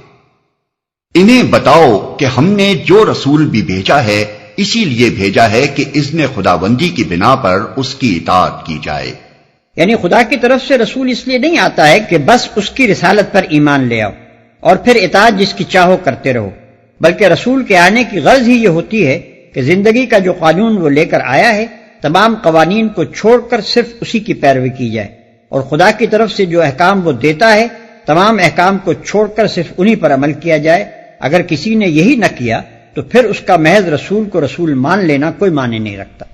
انہیں بتاؤ کہ ہم نے جو رسول بھی بھیجا ہے اسی لیے بھیجا ہے کہ اذن خداوندی کی بنا پر اس کی اطاعت کی جائے۔ یعنی خدا کی طرف سے رسول اس لیے نہیں آتا ہے کہ بس اس کی رسالت پر ایمان لے آؤ اور پھر اطاعت جس کی چاہو کرتے رہو، بلکہ رسول کے آنے کی غرض ہی یہ ہوتی ہے کہ زندگی کا جو قانون وہ لے کر آیا ہے تمام قوانین کو چھوڑ کر صرف اسی کی پیروی کی جائے، اور خدا کی طرف سے جو احکام وہ دیتا ہے تمام احکام کو چھوڑ کر صرف انہی پر عمل کیا جائے۔ اگر کسی نے یہی نہ کیا تو پھر اس کا محض رسول کو رسول مان لینا کوئی معنی نہیں رکھتا۔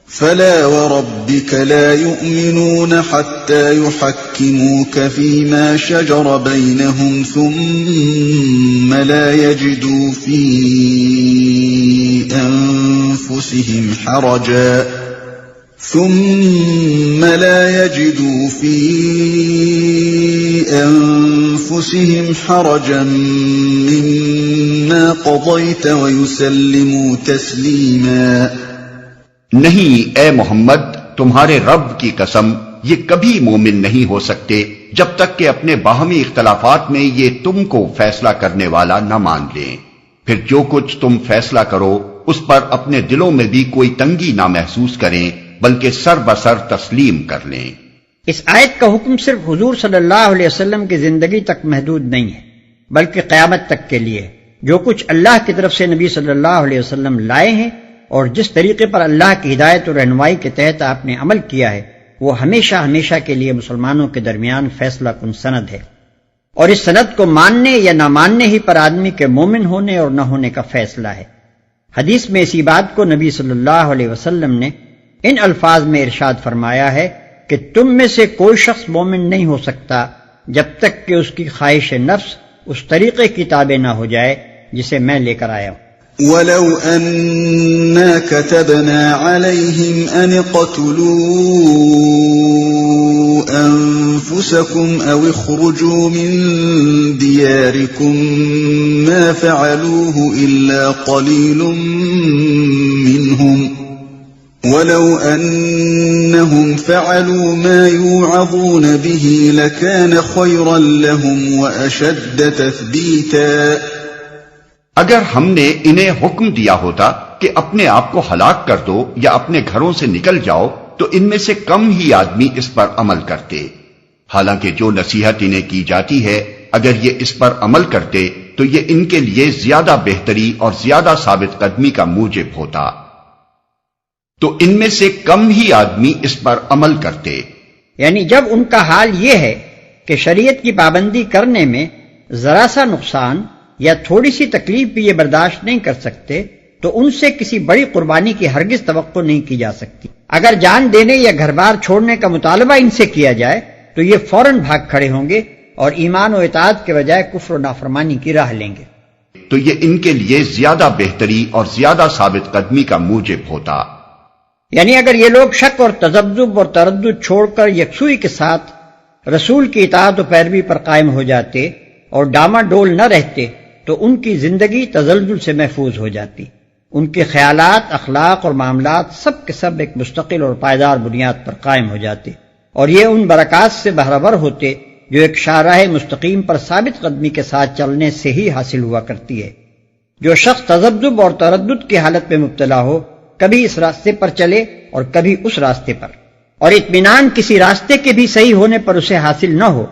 فلا وربك لا يؤمنون حتى يحكموك فيما شجر بينهم ثم لا يجدوا في أنفسهم حرجا مما قضيت ويسلموا تسليما۔ نہیں اے محمد، تمہارے رب کی قسم یہ کبھی مومن نہیں ہو سکتے جب تک کہ اپنے باہمی اختلافات میں یہ تم کو فیصلہ کرنے والا نہ مان لیں، پھر جو کچھ تم فیصلہ کرو اس پر اپنے دلوں میں بھی کوئی تنگی نہ محسوس کریں بلکہ سر بسر تسلیم کر لیں۔ اس آیت کا حکم صرف حضور صلی اللہ علیہ وسلم کی زندگی تک محدود نہیں ہے بلکہ قیامت تک کے لیے۔ جو کچھ اللہ کی طرف سے نبی صلی اللہ علیہ وسلم لائے ہیں اور جس طریقے پر اللہ کی ہدایت اور رہنمائی کے تحت آپ نے عمل کیا ہے وہ ہمیشہ ہمیشہ کے لیے مسلمانوں کے درمیان فیصلہ کن سند ہے، اور اس سند کو ماننے یا نہ ماننے ہی پر آدمی کے مومن ہونے اور نہ ہونے کا فیصلہ ہے۔ حدیث میں اسی بات کو نبی صلی اللہ علیہ وسلم نے ان الفاظ میں ارشاد فرمایا ہے کہ تم میں سے کوئی شخص مومن نہیں ہو سکتا جب تک کہ اس کی خواہش نفس اس طریقے کی تابع نہ ہو جائے جسے میں لے کر آیا ہوں۔ وَلَوْ أَنَّا كَتَبْنَا عَلَيْهِمْ أَنِ اقْتُلُوا أَنفُسَكُمْ أَوْ اخْرُجُوا مِنْ دِيَارِكُمْ مَا فَعَلُوهُ إِلَّا قَلِيلٌ مِّنْهُمْ وَلَوْ أَنَّهُمْ فَعَلُوا مَا يُوعَظُونَ بِهِ لَكَانَ خَيْرًا لَهُمْ وَأَشَدَّ تَثْبِيتًا۔ اگر ہم نے انہیں حکم دیا ہوتا کہ اپنے آپ کو ہلاک کر دو یا اپنے گھروں سے نکل جاؤ تو ان میں سے کم ہی آدمی اس پر عمل کرتے، حالانکہ جو نصیحت انہیں کی جاتی ہے اگر یہ اس پر عمل کرتے تو یہ ان کے لیے زیادہ بہتری اور زیادہ ثابت قدمی کا موجب ہوتا، تو ان میں سے کم ہی آدمی اس پر عمل کرتے۔ یعنی جب ان کا حال یہ ہے کہ شریعت کی پابندی کرنے میں ذرا سا نقصان یا تھوڑی سی تکلیف بھی یہ برداشت نہیں کر سکتے تو ان سے کسی بڑی قربانی کی ہرگز توقع نہیں کی جا سکتی۔ اگر جان دینے یا گھر بار چھوڑنے کا مطالبہ ان سے کیا جائے تو یہ فوراً بھاگ کھڑے ہوں گے اور ایمان و اطاعت کے بجائے کفر و نافرمانی کی راہ لیں گے، تو یہ ان کے لیے زیادہ بہتری اور زیادہ ثابت قدمی کا موجب ہوتا۔ یعنی اگر یہ لوگ شک اور تذبذب اور تردد چھوڑ کر یکسوئی کے ساتھ رسول کی اطاعت و پیروی پر قائم ہو جاتے اور ڈاما ڈول نہ رہتے تو ان کی زندگی تزلزل سے محفوظ ہو جاتی، ان کے خیالات، اخلاق اور معاملات سب کے سب ایک مستقل اور پائیدار بنیاد پر قائم ہو جاتے، اور یہ ان برکات سے بہرور ہوتے جو ایک شاہراہ مستقیم پر ثابت قدمی کے ساتھ چلنے سے ہی حاصل ہوا کرتی ہے۔ جو شخص تذبذب اور تردد کی حالت میں مبتلا ہو کبھی اس راستے پر چلے اور کبھی اس راستے پر، اور اطمینان کسی راستے کے بھی صحیح ہونے پر اسے حاصل نہ ہو،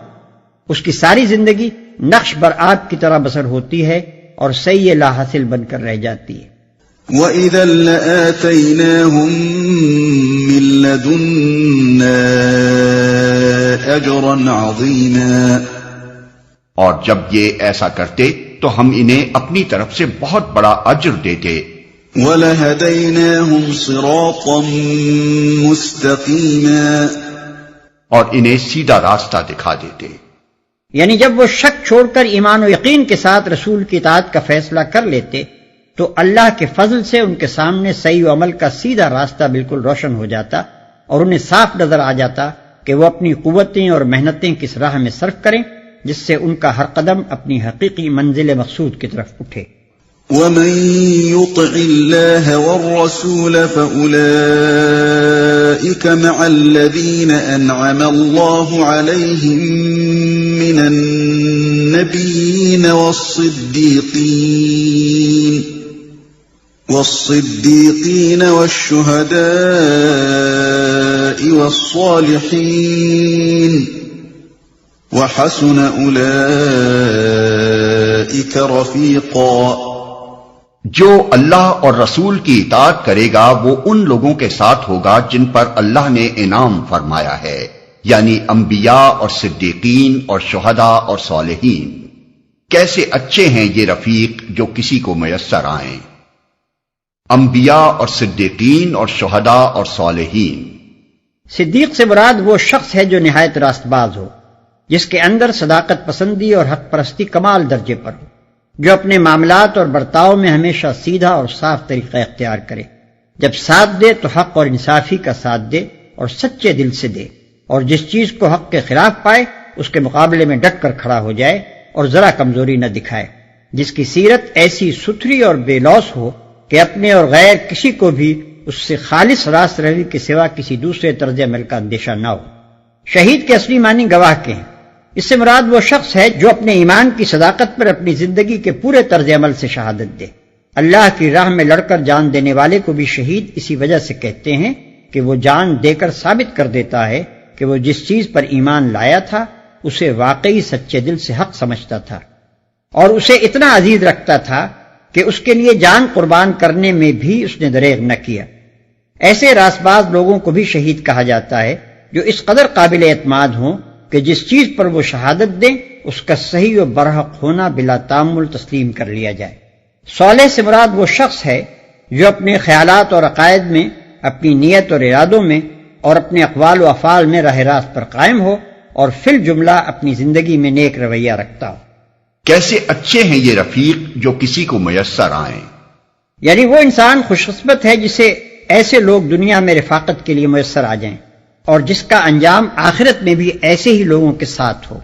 اس کی ساری زندگی نقش بر آب کی طرح بسر ہوتی ہے اور صحیح لا حاصل بن کر رہ جاتی ہے۔ وَإِذًا لَآتَيْنَاهُمْ مِن لَّدُنَّا أَجْرًا عَظِيمًا۔ اور جب یہ ایسا کرتے تو ہم انہیں اپنی طرف سے بہت بڑا اجر دیتے۔ وَلَهَدَيْنَاهُمْ صِرَاطًا مُسْتَقِيمًا۔ اور انہیں سیدھا راستہ دکھا دیتے۔ یعنی جب وہ شک چھوڑ کر ایمان و یقین کے ساتھ رسول کی اطاعت کا فیصلہ کر لیتے تو اللہ کے فضل سے ان کے سامنے صحیح و عمل کا سیدھا راستہ بالکل روشن ہو جاتا اور انہیں صاف نظر آ جاتا کہ وہ اپنی قوتیں اور محنتیں کس راہ میں صرف کریں جس سے ان کا ہر قدم اپنی حقیقی منزل مقصود کی طرف اٹھے۔ ومن يطع الله والرسول فأولئك مع الذين أنعم الله عليهم من النبيين والصديقين والشهداء والصالحين وحسن أولئك رفيقا۔ جو اللہ اور رسول کی اطاعت کرے گا وہ ان لوگوں کے ساتھ ہوگا جن پر اللہ نے انعام فرمایا ہے، یعنی انبیاء اور صدیقین اور شہداء اور صالحین۔ کیسے اچھے ہیں یہ رفیق جو کسی کو میسر آئیں۔ انبیاء اور صدیقین اور شہداء اور صالحین۔ صدیق سے مراد وہ شخص ہے جو نہایت راست باز ہو، جس کے اندر صداقت پسندی اور حق پرستی کمال درجے پر ہو، جو اپنے معاملات اور برتاؤ میں ہمیشہ سیدھا اور صاف طریقہ اختیار کرے، جب ساتھ دے تو حق اور انصافی کا ساتھ دے اور سچے دل سے دے، اور جس چیز کو حق کے خلاف پائے اس کے مقابلے میں ڈٹ کر کھڑا ہو جائے اور ذرا کمزوری نہ دکھائے، جس کی سیرت ایسی ستھری اور بے لوث ہو کہ اپنے اور غیر کسی کو بھی اس سے خالص راست روی کے سوا کسی دوسرے طرز عمل کا اندیشہ نہ ہو۔ شہید کے اصلی معنی گواہ کے ہیں۔ اس سے مراد وہ شخص ہے جو اپنے ایمان کی صداقت پر اپنی زندگی کے پورے طرز عمل سے شہادت دے۔ اللہ کی راہ میں لڑ کر جان دینے والے کو بھی شہید اسی وجہ سے کہتے ہیں کہ وہ جان دے کر ثابت کر دیتا ہے کہ وہ جس چیز پر ایمان لایا تھا اسے واقعی سچے دل سے حق سمجھتا تھا اور اسے اتنا عزیز رکھتا تھا کہ اس کے لیے جان قربان کرنے میں بھی اس نے دریغ نہ کیا۔ ایسے راست باز لوگوں کو بھی شہید کہا جاتا ہے جو اس قدر قابل اعتماد ہوں کہ جس چیز پر وہ شہادت دیں اس کا صحیح و برحق ہونا بلا تامل تسلیم کر لیا جائے۔ صالح سے مراد وہ شخص ہے جو اپنے خیالات اور عقائد میں، اپنی نیت اور ارادوں میں اور اپنے اقوال و افعال میں راہ راست پر قائم ہو اور فی الجملہ اپنی زندگی میں نیک رویہ رکھتا ہو۔ کیسے اچھے ہیں یہ رفیق جو کسی کو میسر آئیں۔ یعنی وہ انسان خوش قسمت ہے جسے ایسے لوگ دنیا میں رفاقت کے لیے میسر آ جائیں اور جس کا انجام آخرت میں بھی ایسے ہی لوگوں کے ساتھ ہو۔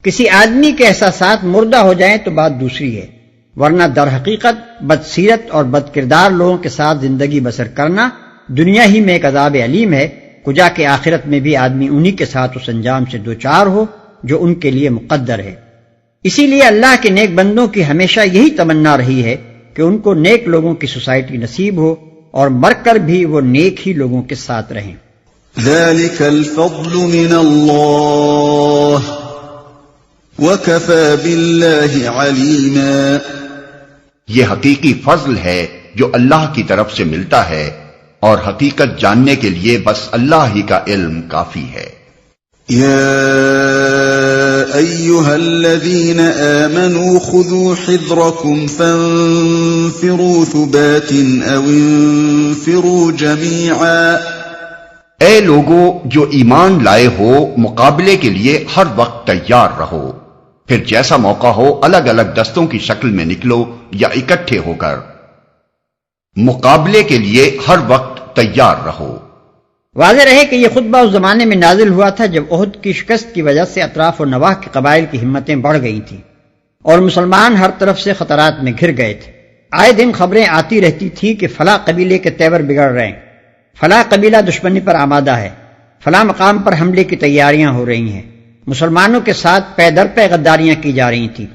کسی آدمی کے احساسات مردہ ہو جائیں تو بات دوسری ہے، ورنہ در حقیقت بدسیرت اور بد کردار لوگوں کے ساتھ زندگی بسر کرنا دنیا ہی میں ایک عذاب علیم ہے، کجا کہ آخرت میں بھی آدمی انہی کے ساتھ اس انجام سے دوچار ہو جو ان کے لیے مقدر ہے۔ اسی لیے اللہ کے نیک بندوں کی ہمیشہ یہی تمنا رہی ہے کہ ان کو نیک لوگوں کی سوسائٹی نصیب ہو اور مر کر بھی وہ نیک ہی لوگوں کے ساتھ رہیں۔ ذلك الفضل من الله وكفى بالله عليما۔ یہ حقیقی فضل ہے جو اللہ کی طرف سے ملتا ہے اور حقیقت جاننے کے لیے بس اللہ ہی کا علم کافی ہے۔ يا أيها الذين آمنوا خذوا حذركم فانفروا ثبات أو انفروا جميعا۔ اے لوگو جو ایمان لائے ہو مقابلے کے لیے ہر وقت تیار رہو، پھر جیسا موقع ہو الگ الگ دستوں کی شکل میں نکلو یا اکٹھے ہو کر، مقابلے کے لیے ہر وقت تیار رہو۔ واضح رہے کہ یہ خطبہ اس زمانے میں نازل ہوا تھا جب احد کی شکست کی وجہ سے اطراف و نواح کے قبائل کی ہمتیں بڑھ گئی تھیں اور مسلمان ہر طرف سے خطرات میں گھر گئے تھے۔ آئے دن خبریں آتی رہتی تھیں کہ فلاں قبیلے کے تیور بگڑ رہے ہیں، فلاں قبیلہ دشمنی پر آمادہ ہے، فلاں مقام پر حملے کی تیاریاں ہو رہی ہیں۔ مسلمانوں کے ساتھ پے در پے غداریاں کی جا رہی تھیں،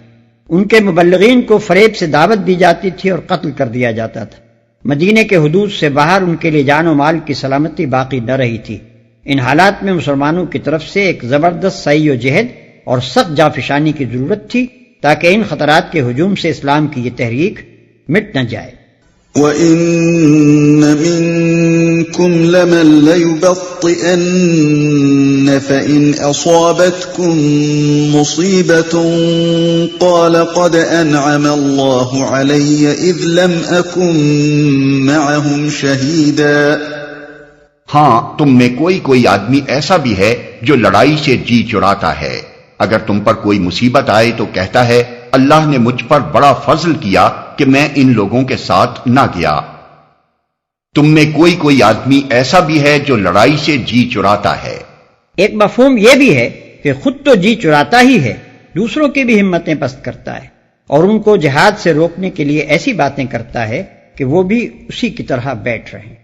ان کے مبلغین کو فریب سے دعوت دی جاتی تھی اور قتل کر دیا جاتا تھا۔ مدینے کے حدود سے باہر ان کے لیے جان و مال کی سلامتی باقی نہ رہی تھی۔ ان حالات میں مسلمانوں کی طرف سے ایک زبردست سعی و جہد اور سخت جانفشانی کی ضرورت تھی تاکہ ان خطرات کے ہجوم سے اسلام کی یہ تحریک مٹ نہ جائے۔ وَإِنَّ مِنكُمْ لَمَن لَّيُبَطِّئَنَّ فَإِنْ أَصَابَتْكُم مُّصِيبَةٌ قَالَ قَدْ أَنْعَمَ اللَّهُ عَلَيَّ إِذْ لَمْ أَكُن مَّعَهُمْ شَهِيدًا۔ ہاں تم میں کوئی آدمی ایسا بھی ہے جو لڑائی سے جی چراتا ہے۔ اگر تم پر کوئی مصیبت آئے تو کہتا ہے اللہ نے مجھ پر بڑا فضل کیا کہ میں ان لوگوں کے ساتھ نہ گیا۔ تم میں کوئی آدمی ایسا بھی ہے جو لڑائی سے جی چراتا ہے۔ ایک مفہوم یہ بھی ہے کہ خود تو جی چراتا ہی ہے، دوسروں کی بھی ہمتیں پست کرتا ہے اور ان کو جہاد سے روکنے کے لیے ایسی باتیں کرتا ہے کہ وہ بھی اسی کی طرح بیٹھ رہیں۔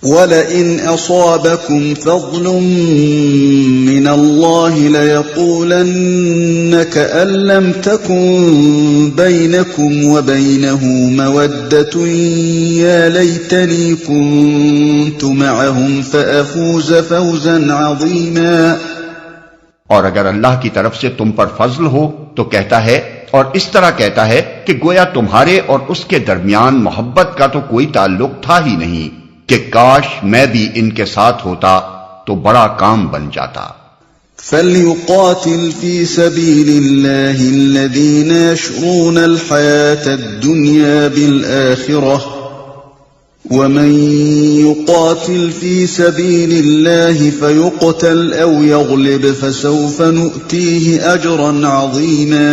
وَلَئِنْ أَصَابَكُمْ فَضْلٌ مِّنَ اللَّهِ لَيَقُولَنَّ كَأَن لَّمْ تَكُن بَيْنَكُمْ وَبَيْنَهُ مَوَدَّةٌ يَا لَيْتَنِي كُنتُ مَعَهُمْ فَأَفُوزَ فَوْزًا عَظِيمًا۔ اور اگر اللہ کی طرف سے تم پر فضل ہو تو کہتا ہے، اور اس طرح کہتا ہے کہ گویا تمہارے اور اس کے درمیان محبت کا تو کوئی تعلق تھا ہی نہیں، کہ کاش میں بھی ان کے ساتھ ہوتا تو بڑا کام بن جاتا۔ فَلْيُقَاتِلْ فِي سَبِيلِ اللَّهِ الَّذِينَ يَشْرُونَ الْحَيَاةَ الدُّنْيَا بِالْآخِرَةِ وَمَن يُقَاتِلْ فِي سَبِيلِ اللَّهِ فَيُقْتَلْ أَوْ يَغْلِبْ فَسَوْفَ نُؤْتِيهِ أَجْرًا عَظِيمًا۔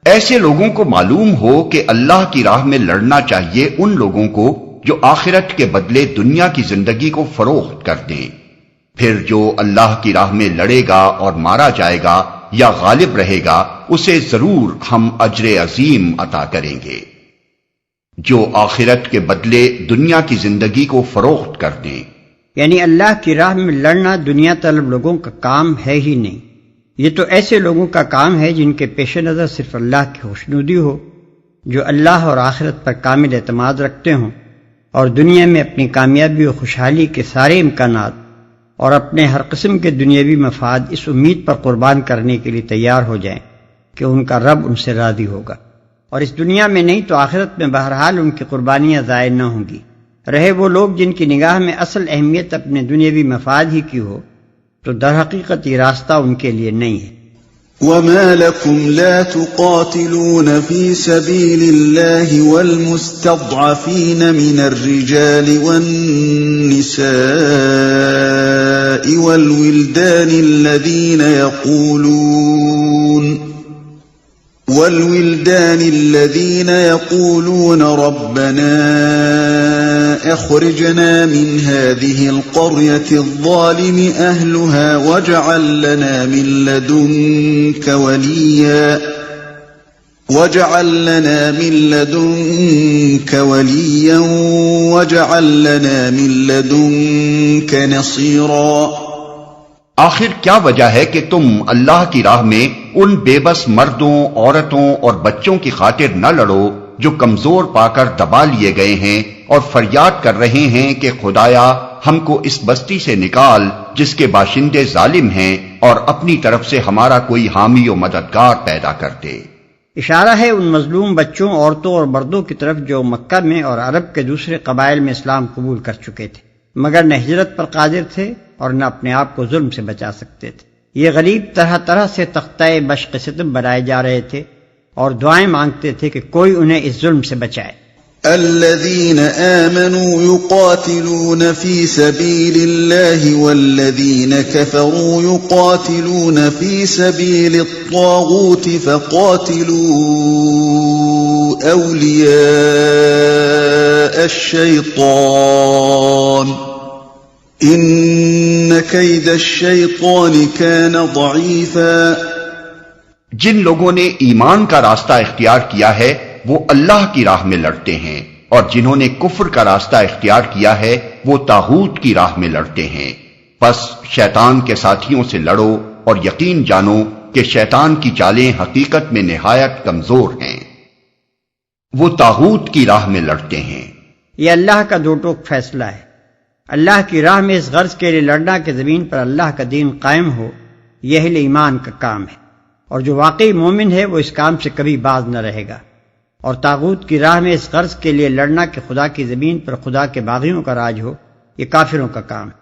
ایسے لوگوں کو معلوم ہو کہ اللہ کی راہ میں لڑنا چاہیے ان لوگوں کو جو آخرت کے بدلے دنیا کی زندگی کو فروخت کر دیں، پھر جو اللہ کی راہ میں لڑے گا اور مارا جائے گا یا غالب رہے گا اسے ضرور ہم اجر عظیم عطا کریں گے۔ جو آخرت کے بدلے دنیا کی زندگی کو فروخت کر دیں، یعنی اللہ کی راہ میں لڑنا دنیا طلب لوگوں کا کام ہے ہی نہیں، یہ تو ایسے لوگوں کا کام ہے جن کے پیش نظر صرف اللہ کی خوشنودی ہو، جو اللہ اور آخرت پر کامل اعتماد رکھتے ہوں اور دنیا میں اپنی کامیابی و خوشحالی کے سارے امکانات اور اپنے ہر قسم کے دنیاوی مفاد اس امید پر قربان کرنے کے لیے تیار ہو جائیں کہ ان کا رب ان سے راضی ہوگا، اور اس دنیا میں نہیں تو آخرت میں بہرحال ان کی قربانیاں ضائع نہ ہوں گی۔ رہے وہ لوگ جن کی نگاہ میں اصل اہمیت اپنے دنیاوی مفاد ہی کی ہو تو در حقیقت یہ راستہ ان کے لیے نہیں ہے۔ وَمَا لَكُمْ لَا تُقَاتِلُونَ فِي سَبِيلِ اللَّهِ وَالْمُسْتَضْعَفِينَ مِنَ الرِّجَالِ وَالنِّسَاءِ وَالْوِلْدَانِ الَّذِينَ يَقُولُونَ رَبَّنَا أَخْرِجْنَا مِنْ هَذِهِ الْقَرْيَةِ الظَّالِمِ أَهْلُهَا وَاجْعَل لَّنَا مِن لَّدُنكَ وَلِيًّا وَاجْعَل لَّنَا مِن لَّدُنكَ نَصِيرًا۔ آخر کیا وجہ ہے کہ تم اللہ کی راہ میں ان بے بس مردوں، عورتوں اور بچوں کی خاطر نہ لڑو جو کمزور پا کر دبا لیے گئے ہیں اور فریاد کر رہے ہیں کہ خدایا ہم کو اس بستی سے نکال جس کے باشندے ظالم ہیں، اور اپنی طرف سے ہمارا کوئی حامی و مددگار پیدا کر دے۔ اشارہ ہے ان مظلوم بچوں، عورتوں اور مردوں کی طرف جو مکہ میں اور عرب کے دوسرے قبائل میں اسلام قبول کر چکے تھے مگر نہ ہجرت پر قادر تھے اور نہ اپنے آپ کو ظلم سے بچا سکتے تھے۔ یہ غریب طرح طرح سے تختہ مشق ستم بنائے جا رہے تھے اور دعائیں مانگتے تھے کہ کوئی انہیں اس ظلم سے بچائے۔ الذين آمنوا يقاتلون في سبيل الله والذين كفروا يقاتلون في سبيل الطاغوت فقاتلوا أولياء الشيطان إن كيد الشيطان كان ضعيفا۔ جن لوگوں نے ایمان کا راستہ اختیار کیا ہے وہ اللہ کی راہ میں لڑتے ہیں، اور جنہوں نے کفر کا راستہ اختیار کیا ہے وہ طاغوت کی راہ میں لڑتے ہیں۔ پس شیطان کے ساتھیوں سے لڑو اور یقین جانو کہ شیطان کی چالیں حقیقت میں نہایت کمزور ہیں۔ وہ طاغوت کی راہ میں لڑتے ہیں۔ یہ اللہ کا دو ٹوک فیصلہ ہے۔ اللہ کی راہ میں اس غرض کے لیے لڑنا کہ زمین پر اللہ کا دین قائم ہو، یہ اہل ایمان کا کام ہے، اور جو واقعی مومن ہے وہ اس کام سے کبھی باز نہ رہے گا۔ اور طاغوت کی راہ میں اس غرض کے لیے لڑنا کہ خدا کی زمین پر خدا کے باغیوں کا راج ہو، یہ کافروں کا کام ہے،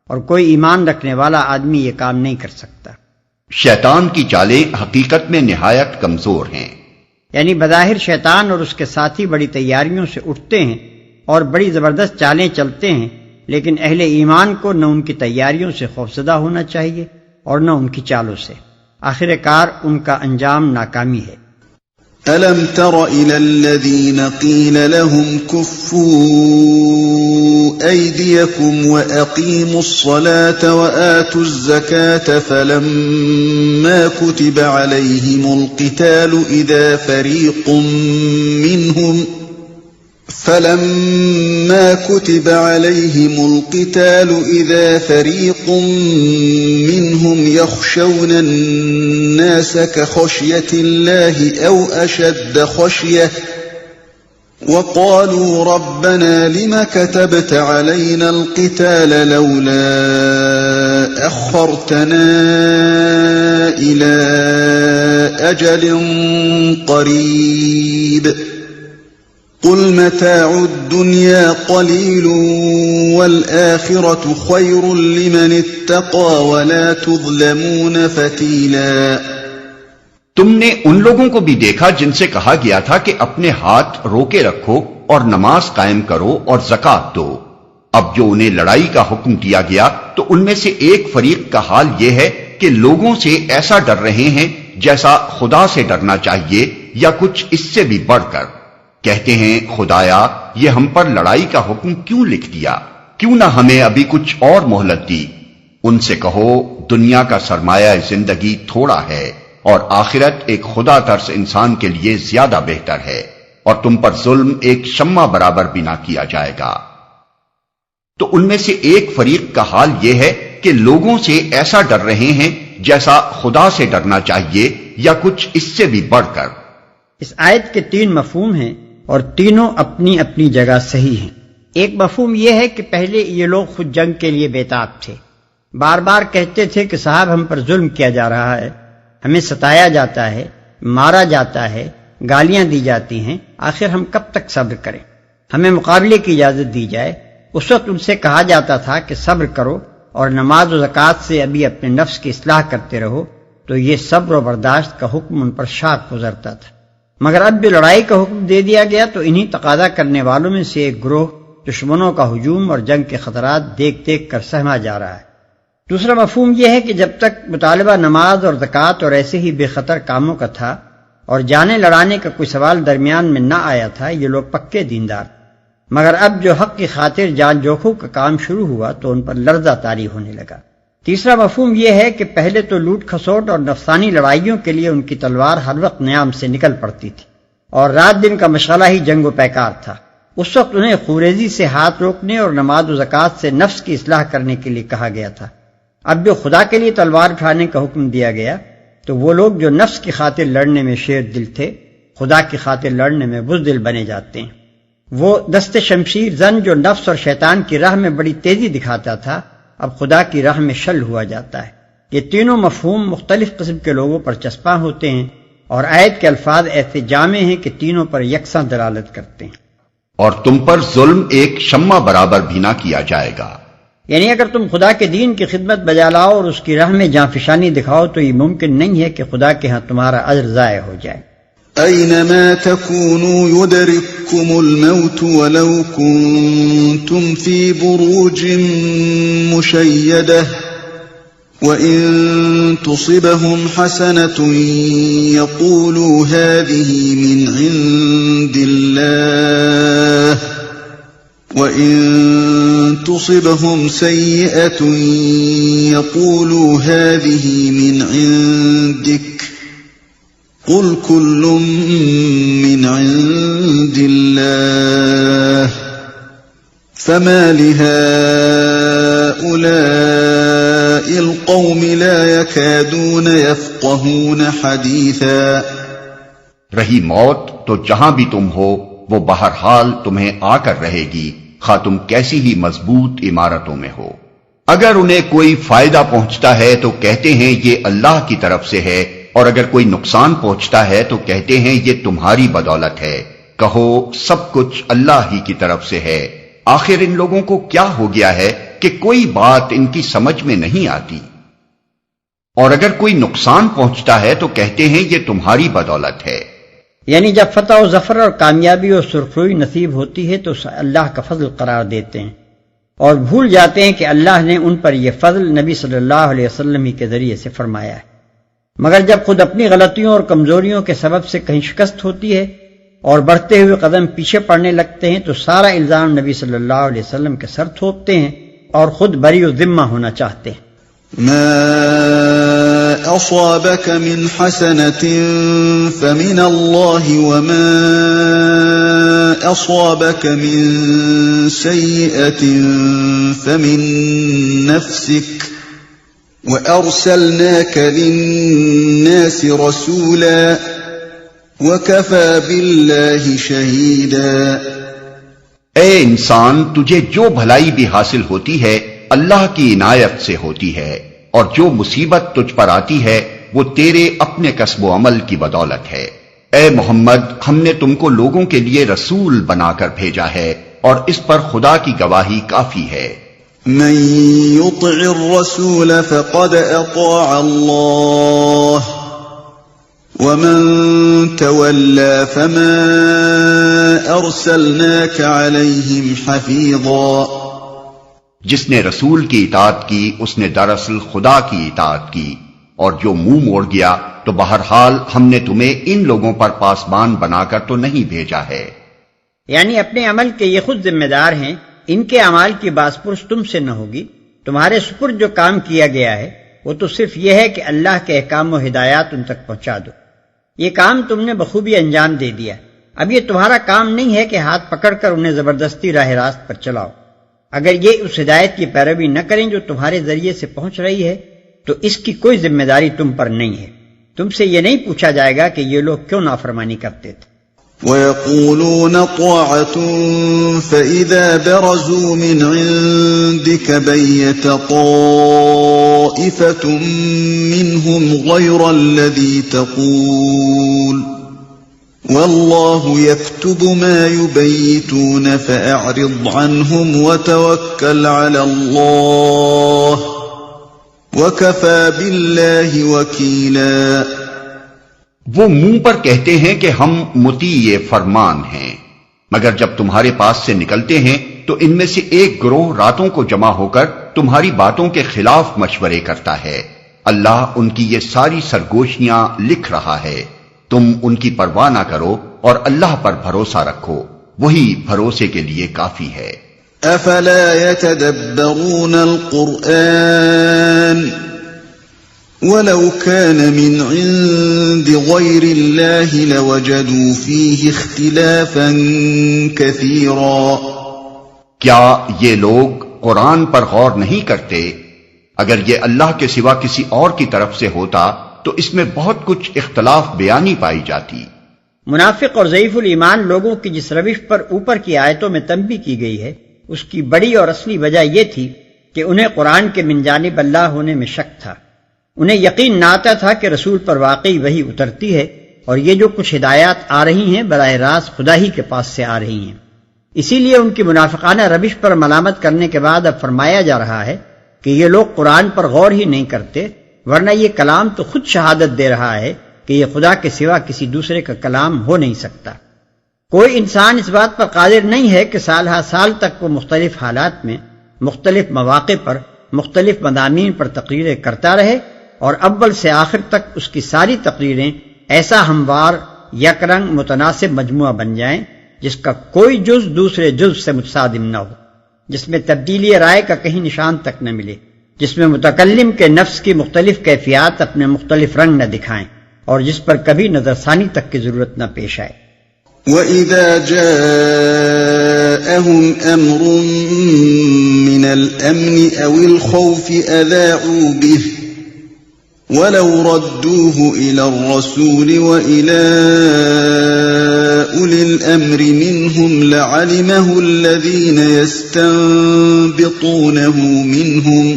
اور کوئی ایمان رکھنے والا آدمی یہ کام نہیں کر سکتا۔ شیطان کی چالیں حقیقت میں نہایت کمزور ہیں، یعنی بظاہر شیطان اور اس کے ساتھی بڑی تیاریوں سے اٹھتے ہیں اور بڑی زبردست چالیں چلتے ہیں، لیکن اہل ایمان کو نہ ان کی تیاریوں سے خوفزدہ ہونا چاہیے اور نہ ان کی چالوں سے، آخر کار ان کا انجام ناکامی ہے۔ أَلَمْ تَرَ إِلَى الَّذِينَ قِيلَ لَهُمْ كُفُّوا أَيْدِيَكُمْ وَأَقِيمُوا الصَّلَاةَ وَآتُوا الزَّكَاةَ فَلَمَّا كُتِبَ عَلَيْهِمُ الْقِتَالُ إِذَا فَرِيقٌ مِّنْهُمْ يَخْشَوْنَ النَّاسَ كَخَشْيَةِ اللَّهِ أَوْ أَشَدَّ خَشْيَةً وَقَالُوا رَبَّنَا لِمَ كَتَبْتَ عَلَيْنَا الْقِتَالَ لَوْلَا أَخَّرْتَنَا إِلَى أَجَلٍ قَرِيبٍ قُلْ مَتَاعُ الدُّنْيَا قَلِيلٌ وَالْآخِرَةُ خَيْرٌ لِمَنِ اتَّقَى وَلَا تُظْلَمُونَ فَتِيلًا۔ تم نے ان لوگوں کو بھی دیکھا جن سے کہا گیا تھا کہ اپنے ہاتھ روکے رکھو اور نماز قائم کرو اور زکوٰۃ دو۔ اب جو انہیں لڑائی کا حکم دیا گیا تو ان میں سے ایک فریق کا حال یہ ہے کہ لوگوں سے ایسا ڈر رہے ہیں جیسا خدا سے ڈرنا چاہیے یا کچھ اس سے بھی بڑھ کر۔ کہتے ہیں خدایا یہ ہم پر لڑائی کا حکم کیوں لکھ دیا، کیوں نہ ہمیں ابھی کچھ اور مہلت دی۔ ان سے کہو دنیا کا سرمایہ زندگی تھوڑا ہے اور آخرت ایک خدا ترس انسان کے لیے زیادہ بہتر ہے، اور تم پر ظلم ایک شمع برابر بھی نہ کیا جائے گا۔ تو ان میں سے ایک فریق کا حال یہ ہے کہ لوگوں سے ایسا ڈر رہے ہیں جیسا خدا سے ڈرنا چاہیے یا کچھ اس سے بھی بڑھ کر۔ اس آیت کے 3 مفہوم ہیں اور تینوں اپنی اپنی جگہ صحیح ہیں۔ ایک مفہوم یہ ہے کہ پہلے یہ لوگ خود جنگ کے لیے بیتاب تھے، بار بار کہتے تھے کہ صاحب ہم پر ظلم کیا جا رہا ہے، ہمیں ستایا جاتا ہے، مارا جاتا ہے، گالیاں دی جاتی ہیں، آخر ہم کب تک صبر کریں، ہمیں مقابلے کی اجازت دی جائے۔ اس وقت ان سے کہا جاتا تھا کہ صبر کرو اور نماز و زکوٰۃ سے ابھی اپنے نفس کی اصلاح کرتے رہو، تو یہ صبر و برداشت کا حکم ان پر شاق گزرتا تھا۔ مگر اب جو لڑائی کا حکم دے دیا گیا تو انہی تقاضا کرنے والوں میں سے ایک گروہ دشمنوں کا ہجوم اور جنگ کے خطرات دیکھ دیکھ کر سہما جا رہا ہے۔ دوسرا مفہوم یہ ہے کہ جب تک مطالبہ نماز اور زکوٰۃ اور ایسے ہی بے خطر کاموں کا تھا اور جانیں لڑانے کا کوئی سوال درمیان میں نہ آیا تھا، یہ لوگ پکے دیندار۔ مگر اب جو حق کی خاطر جان جوکھوں کا کام شروع ہوا تو ان پر لرزہ طاری ہونے لگا۔ تیسرا مفہوم یہ ہے کہ پہلے تو لوٹ کھسوٹ اور نفسانی لڑائیوں کے لیے ان کی تلوار ہر وقت نیام سے نکل پڑتی تھی اور رات دن کا مشغلہ ہی جنگ و پیکار تھا۔ اس وقت انہیں خوریزی سے ہاتھ روکنے اور نماز و زکوٰۃ سے نفس کی اصلاح کرنے کے لیے کہا گیا تھا۔ اب جو خدا کے لیے تلوار اٹھانے کا حکم دیا گیا تو وہ لوگ جو نفس کی خاطر لڑنے میں شیر دل تھے، خدا کی خاطر لڑنے میں بزدل بنے جاتے ہیں۔ وہ دست شمشیر زن جو نفس اور شیطان کی راہ میں بڑی تیزی دکھاتا تھا، اب خدا کی راہ میں شل ہوا جاتا ہے۔ یہ تینوں مفہوم مختلف قسم کے لوگوں پر چسپاں ہوتے ہیں اور آیت کے الفاظ ایسے جامع ہیں کہ تینوں پر یکساں دلالت کرتے ہیں۔ اور تم پر ظلم ایک شمع برابر بھی نہ کیا جائے گا، یعنی اگر تم خدا کے دین کی خدمت بجا لاؤ اور اس کی راہ میں جانفشانی دکھاؤ تو یہ ممکن نہیں ہے کہ خدا کے ہاں تمہارا اجر ضائع ہو جائے۔ أينما تكونوا يدرككم الموت ولو كنتم في بروج مشيدة وإن تصبهم حسنة يقولوا هذه من عند الله وإن تصبهم سيئة يقولوا هذه من عندك قل كل من عند الله فما لهؤلاء القوم لا يكادون يفقهون حديثا۔ رہی موت تو جہاں بھی تم ہو وہ بہرحال تمہیں آ کر رہے گی، خواہ تم کیسی ہی مضبوط عمارتوں میں ہو۔ اگر انہیں کوئی فائدہ پہنچتا ہے تو کہتے ہیں یہ اللہ کی طرف سے ہے، اور اگر کوئی نقصان پہنچتا ہے تو کہتے ہیں یہ تمہاری بدولت ہے۔ کہو سب کچھ اللہ ہی کی طرف سے ہے۔ آخر ان لوگوں کو کیا ہو گیا ہے کہ کوئی بات ان کی سمجھ میں نہیں آتی، اور اگر کوئی نقصان پہنچتا ہے تو کہتے ہیں یہ تمہاری بدولت ہے۔ یعنی جب فتح و ظفر اور کامیابی اور سرخروئی نصیب ہوتی ہے تو اسے اللہ کا فضل قرار دیتے ہیں، اور بھول جاتے ہیں کہ اللہ نے ان پر یہ فضل نبی صلی اللہ علیہ وسلم ہی کے ذریعے سے فرمایا ہے، مگر جب خود اپنی غلطیوں اور کمزوریوں کے سبب سے کہیں شکست ہوتی ہے اور بڑھتے ہوئے قدم پیچھے پڑنے لگتے ہیں تو سارا الزام نبی صلی اللہ علیہ وسلم کے سر تھوپتے ہیں اور خود بری و ذمہ ہونا چاہتے ہیں۔ ما أصابك من حسنة فمن الله وما أصابك من سيئة فمن نفسك وأرسلناك للناس رسولا وكفى بالله شهيدا۔ اے انسان، تجھے جو بھلائی بھی حاصل ہوتی ہے اللہ کی عنایت سے ہوتی ہے، اور جو مصیبت تجھ پر آتی ہے وہ تیرے اپنے کسب و عمل کی بدولت ہے۔ اے محمد، ہم نے تم کو لوگوں کے لیے رسول بنا کر بھیجا ہے، اور اس پر خدا کی گواہی کافی ہے۔ من يطع الرسول فقد اطاع الله ومن تولى فما ارسلناك عليهم حفيظا۔ جس نے رسول کی اطاعت کی اس نے دراصل خدا کی اطاعت کی، اور جو منہ موڑ گیا تو بہرحال ہم نے تمہیں ان لوگوں پر پاسبان بنا کر تو نہیں بھیجا ہے۔ یعنی اپنے عمل کے یہ خود ذمہ دار ہیں، ان کے اعمال کی باز پرس تم سے نہ ہوگی۔ تمہارے سپرد جو کام کیا گیا ہے وہ تو صرف یہ ہے کہ اللہ کے احکام و ہدایات ان تک پہنچا دو۔ یہ کام تم نے بخوبی انجام دے دیا۔ اب یہ تمہارا کام نہیں ہے کہ ہاتھ پکڑ کر انہیں زبردستی راہ راست پر چلاؤ۔ اگر یہ اس ہدایت کی پیروی نہ کریں جو تمہارے ذریعے سے پہنچ رہی ہے تو اس کی کوئی ذمہ داری تم پر نہیں ہے۔ تم سے یہ نہیں پوچھا جائے گا کہ یہ لوگ کیوں نافرمانی کرتے تھے۔ وَيَقُولُونَ طَاعَةٌ فَإِذَا بَرَزُوا مِنْ عِنْدِكَ بَيَّتَ طَائِفَةٌ مِّنْهُمْ غَيْرَ الَّذِي تَقُولُ وَاللَّهُ يَكْتُبُ مَا يُبَيِّتُونَ فَأَعْرِضْ عَنْهُمْ وَتَوَكَّلْ عَلَى اللَّهِ وَكَفَى بِاللَّهِ وَكِيلًا۔ وہ منہ پر کہتے ہیں کہ ہم مطیع فرمان ہیں، مگر جب تمہارے پاس سے نکلتے ہیں تو ان میں سے ایک گروہ راتوں کو جمع ہو کر تمہاری باتوں کے خلاف مشورے کرتا ہے۔ اللہ ان کی یہ ساری سرگوشیاں لکھ رہا ہے۔ تم ان کی پرواہ نہ کرو اور اللہ پر بھروسہ رکھو، وہی بھروسے کے لیے کافی ہے۔ افلا يتدبرون القرآن ولو كان من عند غير الله لوجدوا فيه اختلافا كثيرا۔ کیا یہ لوگ قرآن پر غور نہیں کرتے؟ اگر یہ اللہ کے سوا کسی اور کی طرف سے ہوتا تو اس میں بہت کچھ اختلاف بیانی پائی جاتی۔ منافق اور ضعیف الایمان لوگوں کی جس روش پر اوپر کی آیتوں میں تنبیہ کی گئی ہے اس کی بڑی اور اصلی وجہ یہ تھی کہ انہیں قرآن کے من جانب اللہ ہونے میں شک تھا۔ انہیں یقین نہ آتا تھا کہ رسول پر واقعی وحی اترتی ہے، اور یہ جو کچھ ہدایات آ رہی ہیں براہ راست خدا ہی کے پاس سے آ رہی ہیں۔ اسی لیے ان کی منافقانہ روش پر ملامت کرنے کے بعد اب فرمایا جا رہا ہے کہ یہ لوگ قرآن پر غور ہی نہیں کرتے، ورنہ یہ کلام تو خود شہادت دے رہا ہے کہ یہ خدا کے سوا کسی دوسرے کا کلام ہو نہیں سکتا۔ کوئی انسان اس بات پر قادر نہیں ہے کہ سال ہا سال تک وہ مختلف حالات میں مختلف مواقع پر مختلف مضامین پر تقریریں کرتا رہے اور اول سے آخر تک اس کی ساری تقریریں ایسا ہموار یک رنگ متناسب مجموعہ بن جائیں جس کا کوئی جز دوسرے جز سے متصادم نہ ہو، جس میں تبدیلی رائے کا کہیں نشان تک نہ ملے، جس میں متکلم کے نفس کی مختلف کیفیات اپنے مختلف رنگ نہ دکھائیں، اور جس پر کبھی نظر ثانی تک کی ضرورت نہ پیش آئے۔ وَإِذَا جَاءَهُمْ أَمْرٌ مِّنَ الْأَمْنِ أَوِ الْخَوْفِ أَذَاعُوا بِهِ وَلَوْ رَدُّوهُ إِلَى الرَّسُولِ وَإِلَى أُولِي الْأَمْرِ مِنْهُمْ لَعَلِمَهُ الَّذِينَ يَسْتَنبِطُونَهُ مِنْهُمْ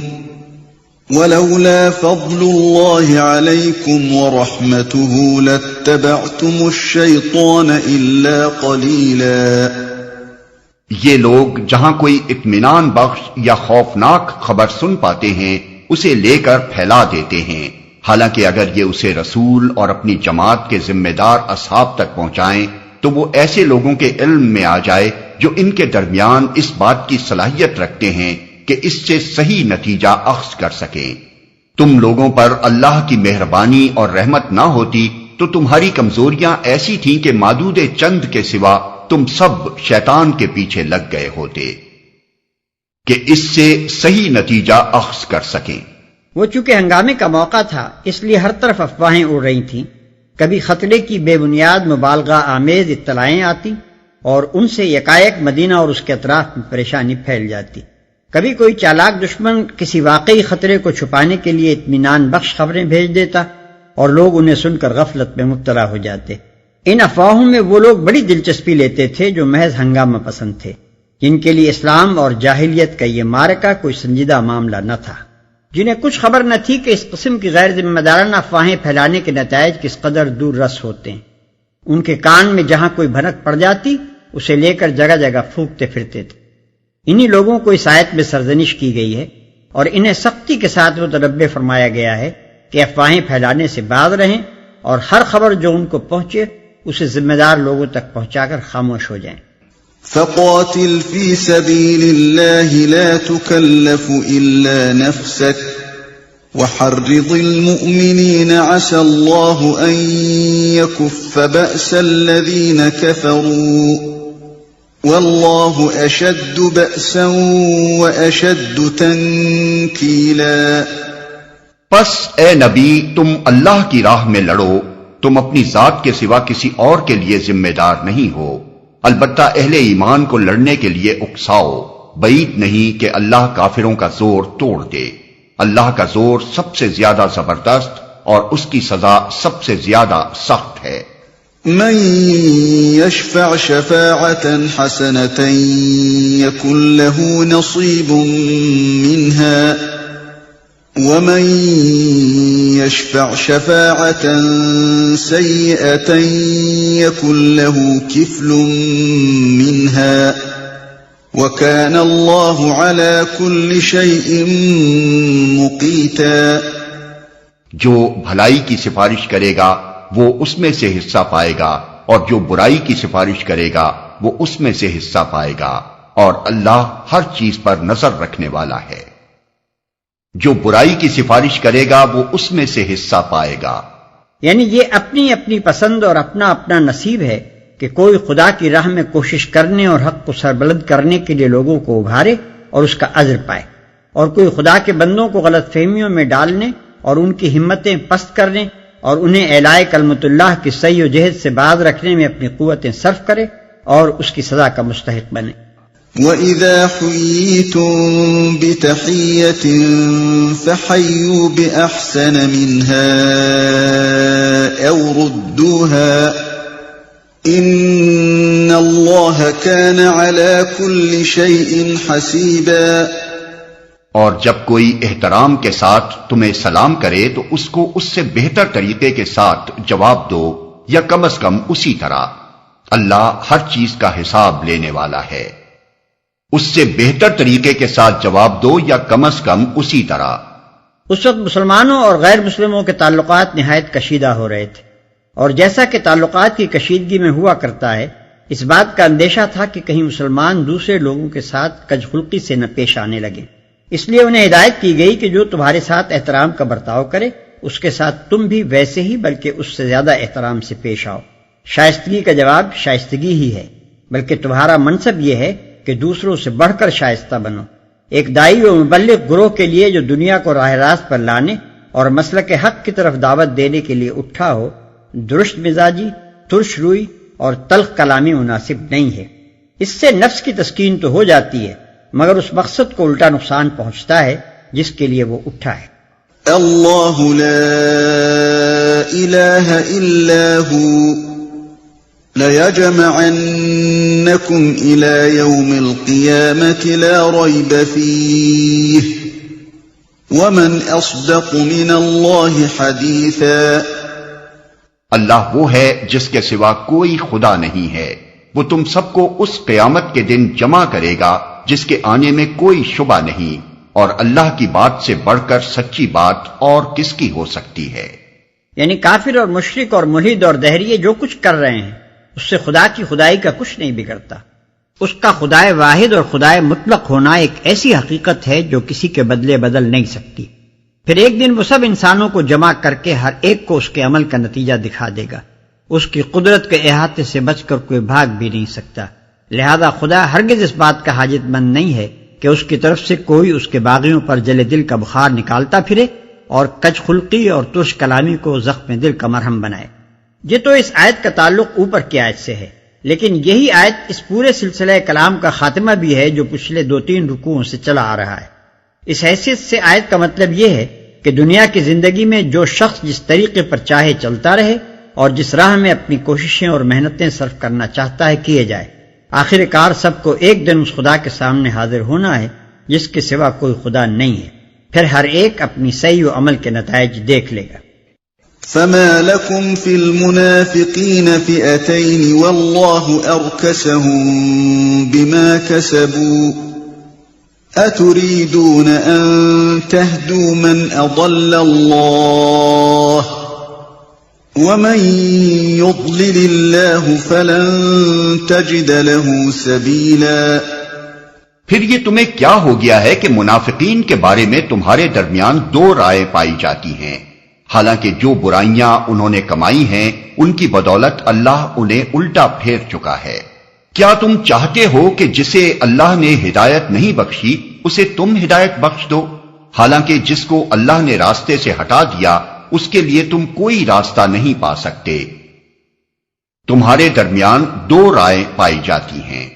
وَلَوْلَا فَضْلُ اللَّهِ عَلَيْكُمْ وَرَحْمَتُهُ لَاتَّبَعْتُمُ الشَّيْطَانَ إِلَّا قَلِيلًا۔ یہ لوگ جہاں کوئی اطمینان بخش یا خوفناک خبر سن پاتے ہیں اسے لے کر پھیلا دیتے ہیں، حالانکہ اگر یہ اسے رسول اور اپنی جماعت کے ذمہ دار اصحاب تک پہنچائیں تو وہ ایسے لوگوں کے علم میں آ جائے جو ان کے درمیان اس بات کی صلاحیت رکھتے ہیں کہ اس سے صحیح نتیجہ اخذ کر سکیں۔ تم لوگوں پر اللہ کی مہربانی اور رحمت نہ ہوتی تو تمہاری کمزوریاں ایسی تھیں کہ معدود چند کے سوا تم سب شیطان کے پیچھے لگ گئے ہوتے کہ اس سے صحیح نتیجہ اخذ کر سکیں۔ وہ چونکہ ہنگامے کا موقع تھا اس لیے ہر طرف افواہیں اڑ رہی تھیں، کبھی خطرے کی بے بنیاد مبالغہ آمیز اطلاعیں آتی اور ان سے یکایک مدینہ اور اس کے اطراف میں پریشانی پھیل جاتی، کبھی کوئی چالاک دشمن کسی واقعی خطرے کو چھپانے کے لیے اطمینان بخش خبریں بھیج دیتا اور لوگ انہیں سن کر غفلت میں مبتلا ہو جاتے۔ ان افواہوں میں وہ لوگ بڑی دلچسپی لیتے تھے جو محض ہنگامہ پسند تھے، جن کے لیے اسلام اور جاہلیت کا یہ معرکہ کوئی سنجیدہ معاملہ نہ تھا، جنہیں کچھ خبر نہ تھی کہ اس قسم کی غیر ذمہ دارانہ افواہیں پھیلانے کے نتائج کس قدر دور رس ہوتے ہیں۔ ان کے کان میں جہاں کوئی بھنک پڑ جاتی اسے لے کر جگہ جگہ پھونکتے پھرتے تھے۔ انہی لوگوں کو اس آیت میں سرزنش کی گئی ہے اور انہیں سختی کے ساتھ متنبہ فرمایا گیا ہے کہ افواہیں پھیلانے سے باز رہیں اور ہر خبر جو ان کو پہنچے اسے ذمہ دار لوگوں تک پہنچا کر خاموش ہو جائیں۔ فقاتل في سبيل الله لا تكلف إلا نفسك وحرض المؤمنين عسى الله أن يكف بأس الذين كفروا والله أشد بأسا وأشد تنكيلا۔ پس اے نبی تم اللہ کی راہ میں لڑو، تم اپنی ذات کے سوا کسی اور کے لیے ذمہ دار نہیں ہو، البتہ اہل ایمان کو لڑنے کے لیے اکساؤ، بعید نہیں کہ اللہ کافروں کا زور توڑ دے۔ اللہ کا زور سب سے زیادہ زبردست اور اس کی سزا سب سے زیادہ سخت ہے۔ من يشفع شفاعة حسنة يكن له نصيب منها ومن يشفع شفاعة سيئة يكن له كفل منها وكان الله على كل شيء مقيتا۔ جو بھلائی کی سفارش کرے گا وہ اس میں سے حصہ پائے گا اور جو برائی کی سفارش کرے گا وہ اس میں سے حصہ پائے گا، اور اللہ ہر چیز پر نظر رکھنے والا ہے۔ جو برائی کی سفارش کرے گا وہ اس میں سے حصہ پائے گا، یعنی یہ اپنی اپنی پسند اور اپنا اپنا نصیب ہے کہ کوئی خدا کی راہ میں کوشش کرنے اور حق کو سربلند کرنے کے لیے لوگوں کو ابھارے اور اس کا اجر پائے، اور کوئی خدا کے بندوں کو غلط فہمیوں میں ڈالنے اور ان کی ہمتیں پست کرنے اور انہیں اعلاء کلمت اللہ کی سعی و جہد سے باز رکھنے میں اپنی قوتیں صرف کرے اور اس کی سزا کا مستحق بنے۔ وَإِذَا حُيِّيتُم بِتَحِيَّةٍ فَحَيُّوا بِأَحْسَنَ مِنْهَا أَوْ رُدُّوهَا إِنَّ اللَّهَ كَانَ عَلَى كُلِّ شَيْءٍ حَسِيبًا۔ اور جب کوئی احترام کے ساتھ تمہیں سلام کرے تو اس کو اس سے بہتر طریقے کے ساتھ جواب دو، یا کم از کم اسی طرح۔ اللہ ہر چیز کا حساب لینے والا ہے۔ اس سے بہتر طریقے کے ساتھ جواب دو یا کم از کم اسی طرح۔ اس وقت مسلمانوں اور غیر مسلموں کے تعلقات نہایت کشیدہ ہو رہے تھے، اور جیسا کہ تعلقات کی کشیدگی میں ہوا کرتا ہے، اس بات کا اندیشہ تھا کہ کہیں مسلمان دوسرے لوگوں کے ساتھ کج خلقی سے نہ پیش آنے لگے، اس لیے انہیں ہدایت کی گئی کہ جو تمہارے ساتھ احترام کا برتاؤ کرے اس کے ساتھ تم بھی ویسے ہی بلکہ اس سے زیادہ احترام سے پیش آؤ۔ شائستگی کا جواب شائستگی ہی ہے، بلکہ تمہارا منصب یہ ہے کہ دوسروں سے بڑھ کر شائستہ بنو۔ ایک داعی و مبلغ گروہ کے لیے جو دنیا کو راہ راست پر لانے اور مسلک حق کی طرف دعوت دینے کے لیے اٹھا ہو، درست مزاجی، ترش روئی اور تلخ کلامی مناسب نہیں ہے۔ اس سے نفس کی تسکین تو ہو جاتی ہے مگر اس مقصد کو الٹا نقصان پہنچتا ہے جس کے لیے وہ اٹھا ہے۔ اللہ لا الہ الا هو لَيَجْمَعَنَّكُمْ إِلَى يَوْمِ الْقِيَامَةِ لَا رَيْبَ فِيهِ وَمَنْ أَصْدَقُ مِنَ اللَّهِ حَدِيثًا۔ اللہ وہ ہے جس کے سوا کوئی خدا نہیں ہے، وہ تم سب کو اس قیامت کے دن جمع کرے گا جس کے آنے میں کوئی شبہ نہیں، اور اللہ کی بات سے بڑھ کر سچی بات اور کس کی ہو سکتی ہے۔ یعنی کافر اور مشرک اور ملحد اور دہریے جو کچھ کر رہے ہیں اس سے خدا کی خدائی کا کچھ نہیں بگڑتا۔ اس کا خدائے واحد اور خدائے مطلق ہونا ایک ایسی حقیقت ہے جو کسی کے بدلے بدل نہیں سکتی۔ پھر ایک دن وہ سب انسانوں کو جمع کر کے ہر ایک کو اس کے عمل کا نتیجہ دکھا دے گا۔ اس کی قدرت کے احاطے سے بچ کر کوئی بھاگ بھی نہیں سکتا، لہذا خدا ہرگز اس بات کا حاجت مند نہیں ہے کہ اس کی طرف سے کوئی اس کے باغیوں پر جلے دل کا بخار نکالتا پھرے اور کج خلقی اور ترش کلامی کو زخم دل کا مرہم بنائے۔ یہ تو اس آیت کا تعلق اوپر کی آیت سے ہے، لیکن یہی آیت اس پورے سلسلہ کلام کا خاتمہ بھی ہے جو پچھلے 2-3 رکوعوں سے چلا آ رہا ہے۔ اس حیثیت سے آیت کا مطلب یہ ہے کہ دنیا کی زندگی میں جو شخص جس طریقے پر چاہے چلتا رہے اور جس راہ میں اپنی کوششیں اور محنتیں صرف کرنا چاہتا ہے کیے جائے، آخر کار سب کو ایک دن اس خدا کے سامنے حاضر ہونا ہے جس کے سوا کوئی خدا نہیں ہے، پھر ہر ایک اپنی سعی و عمل کے نتائج دیکھ لے گا۔ فما لكم في المنافقين فئتين والله أركسهم بما كسبوا أتريدون أن تهدوا من أضل الله ومن يضلل الله فلن تجد له سبيلا۔ پھر یہ تمہیں کیا ہو گیا ہے کہ منافقین کے بارے میں تمہارے درمیان 2 رائے پائی جاتی ہیں، حالانکہ جو برائیاں انہوں نے کمائی ہیں ان کی بدولت اللہ انہیں الٹا پھیر چکا ہے۔ کیا تم چاہتے ہو کہ جسے اللہ نے ہدایت نہیں بخشی اسے تم ہدایت بخش دو، حالانکہ جس کو اللہ نے راستے سے ہٹا دیا اس کے لیے تم کوئی راستہ نہیں پا سکتے۔ تمہارے درمیان 2 رائے پائی جاتی ہیں۔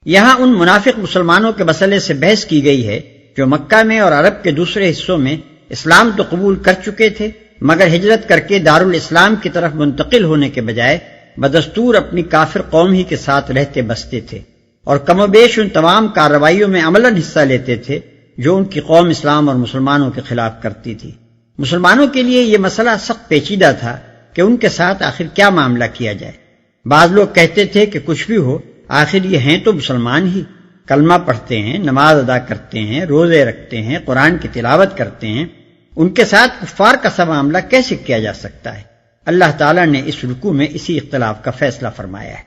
یہاں ان منافق مسلمانوں کے مسئلے سے بحث کی گئی ہے جو مکہ میں اور عرب کے دوسرے حصوں میں اسلام تو قبول کر چکے تھے مگر ہجرت کر کے دارالاسلام کی طرف منتقل ہونے کے بجائے بدستور اپنی کافر قوم ہی کے ساتھ رہتے بستے تھے اور کم و بیش ان تمام کارروائیوں میں عملاً حصہ لیتے تھے جو ان کی قوم اسلام اور مسلمانوں کے خلاف کرتی تھی۔ مسلمانوں کے لیے یہ مسئلہ سخت پیچیدہ تھا کہ ان کے ساتھ آخر کیا معاملہ کیا جائے۔ بعض لوگ کہتے تھے کہ کچھ بھی ہو آخر یہ ہیں تو مسلمان ہی، کلمہ پڑھتے ہیں، نماز ادا کرتے ہیں، روزے رکھتے ہیں، قرآن کی تلاوت کرتے ہیں، ان کے ساتھ کفار کا سا معاملہ کیسے کیا جا سکتا ہے؟ اللہ تعالیٰ نے اس رکوع میں اسی اختلاف کا فیصلہ فرمایا ہے۔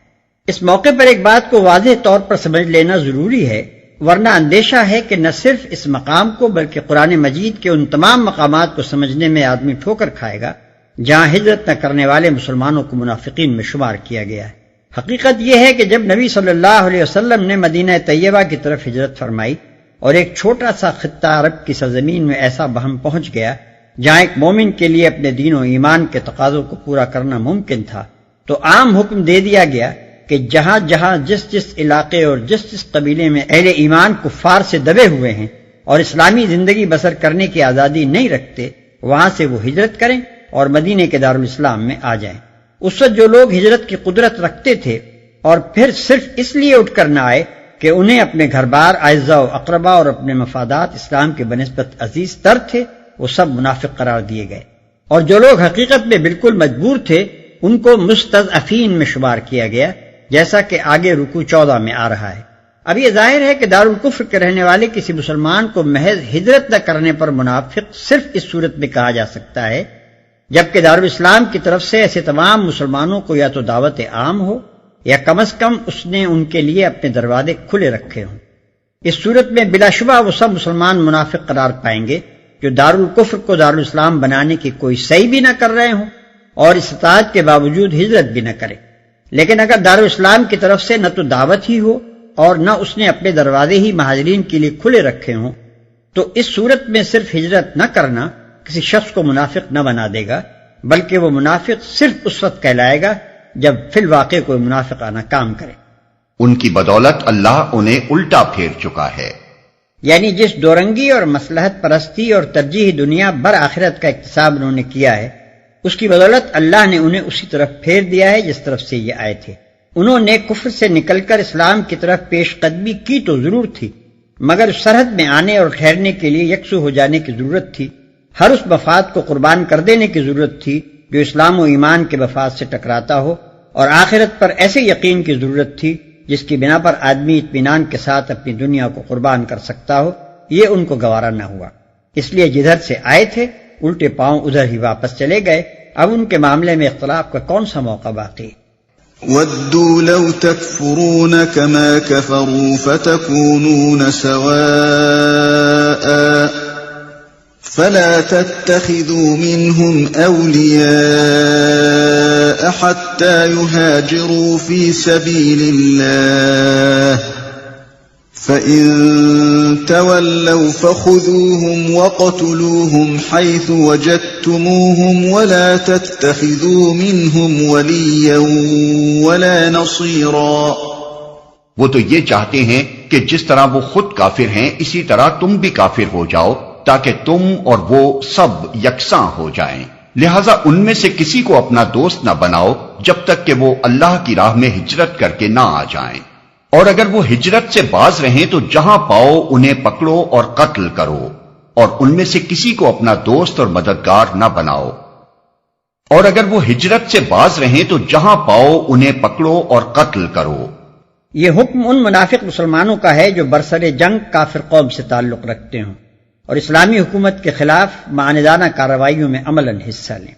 اس موقع پر ایک بات کو واضح طور پر سمجھ لینا ضروری ہے، ورنہ اندیشہ ہے کہ نہ صرف اس مقام کو بلکہ قرآن مجید کے ان تمام مقامات کو سمجھنے میں آدمی ٹھوکر کھائے گا جہاں ہجرت نہ کرنے والے مسلمانوں کو منافقین میں شمار کیا گیا ہے۔ حقیقت یہ ہے کہ جب نبی صلی اللہ علیہ وسلم نے مدینہ طیبہ کی طرف ہجرت فرمائی اور ایک چھوٹا سا خطہ عرب کی سرزمین میں ایسا بہم پہنچ گیا جہاں ایک مومن کے لیے اپنے دین و ایمان کے تقاضوں کو پورا کرنا ممکن تھا، تو عام حکم دے دیا گیا کہ جہاں جہاں جس جس علاقے اور جس جس قبیلے میں اہل ایمان کفار سے دبے ہوئے ہیں اور اسلامی زندگی بسر کرنے کی آزادی نہیں رکھتے وہاں سے وہ ہجرت کریں اور مدینے کے دارالاسلام میں آ جائیں۔ اس وقت جو لوگ ہجرت کی قدرت رکھتے تھے اور پھر صرف اس لیے اٹھ کر نہ آئے کہ انہیں اپنے گھر بار، اعزاء و اقربا اور اپنے مفادات اسلام کے بنسبت عزیز تر تھے، وہ سب منافق قرار دیے گئے، اور جو لوگ حقیقت میں بالکل مجبور تھے ان کو مستضعفین میں شمار کیا گیا، جیسا کہ آگے رکوع 14 میں آ رہا ہے۔ اب یہ ظاہر ہے کہ دارالکفر کے رہنے والے کسی مسلمان کو محض ہجرت نہ کرنے پر منافق صرف اس صورت میں کہا جا سکتا ہے جبکہ دارالاسلام کی طرف سے ایسے تمام مسلمانوں کو یا تو دعوت عام ہو یا کم از کم اس نے ان کے لیے اپنے دروازے کھلے رکھے ہوں۔ اس صورت میں بلا شبہ وہ سب مسلمان منافق قرار پائیں گے جو دارالکفر کو دارالاسلام بنانے کی کوئی سعی بھی نہ کر رہے ہوں اور استطاعت کے باوجود ہجرت بھی نہ کرے۔ لیکن اگر دارالاسلام کی طرف سے نہ تو دعوت ہی ہو اور نہ اس نے اپنے دروازے ہی مہاجرین کے لیے کھلے رکھے ہوں تو اس صورت میں صرف ہجرت نہ کرنا کسی شخص کو منافق نہ بنا دے گا، بلکہ وہ منافق صرف اس وقت کہلائے گا جب فی الواقع کوئی منافقانہ کام کرے۔ ان کی بدولت اللہ انہیں الٹا پھیر چکا ہے، یعنی جس دورنگی اور مصلحت پرستی اور ترجیحی دنیا برآخرت کا اکتساب انہوں نے کیا ہے اس کی بدولت اللہ نے انہیں اسی طرف پھیر دیا ہے جس طرف سے یہ آئے تھے۔ انہوں نے کفر سے نکل کر اسلام کی طرف پیش قدمی کی تو ضرور تھی، مگر سرحد میں آنے اور ٹھہرنے کے لیے یکسو ہو جانے کی ضرورت تھی، ہر اس مفاد کو قربان کر دینے کی ضرورت تھی جو اسلام و ایمان کے مفاد سے ٹکراتا ہو، اور آخرت پر ایسے یقین کی ضرورت تھی جس کی بنا پر آدمی اطمینان کے ساتھ اپنی دنیا کو قربان کر سکتا ہو۔ یہ ان کو گوارا نہ ہوا، اس لیے جدھر سے آئے تھے الٹے پاؤں ادھر ہی واپس چلے گئے۔ اب ان کے معاملے میں اختلاف کا کون سا موقع باقی؟ وَدُّوا لَوْ تَكْفُرُونَ كَمَا كَفَرُوا فَتَكُونُونَ سَوَاءً فَلَا تَتَّخِذُوا مِنْهُمْ أَوْلِيَاءَ حَتَّى يُهَاجِرُوا فِي سَبِيلِ اللَّهِ فَإِن تَوَلَّوْا فَخُذُوهُمْ وَاقْتُلُوهُمْ حَيْثُ وَجَدتُّمُوهُمْ وَلَا تَتَّخِذُوا مِنْهُمْ وَلِيًّا وَلَا نَصِيرًا۔ وہ تو یہ چاہتے ہیں کہ جس طرح وہ خود کافر ہیں اسی طرح تم بھی کافر ہو جاؤ تاکہ تم اور وہ سب یکساں ہو جائیں، لہذا ان میں سے کسی کو اپنا دوست نہ بناؤ جب تک کہ وہ اللہ کی راہ میں ہجرت کر کے نہ آ جائیں، اور اگر وہ ہجرت سے باز رہیں تو جہاں پاؤ انہیں پکڑو اور قتل کرو، اور ان میں سے کسی کو اپنا دوست اور مددگار نہ بناؤ، اور اگر وہ ہجرت سے باز رہیں تو جہاں پاؤ انہیں پکڑو اور قتل کرو۔ یہ حکم ان منافق مسلمانوں کا ہے جو برسر جنگ کافر قوم سے تعلق رکھتے ہوں اور اسلامی حکومت کے خلاف معاندانہ کارروائیوں میں عملاً حصہ لیں۔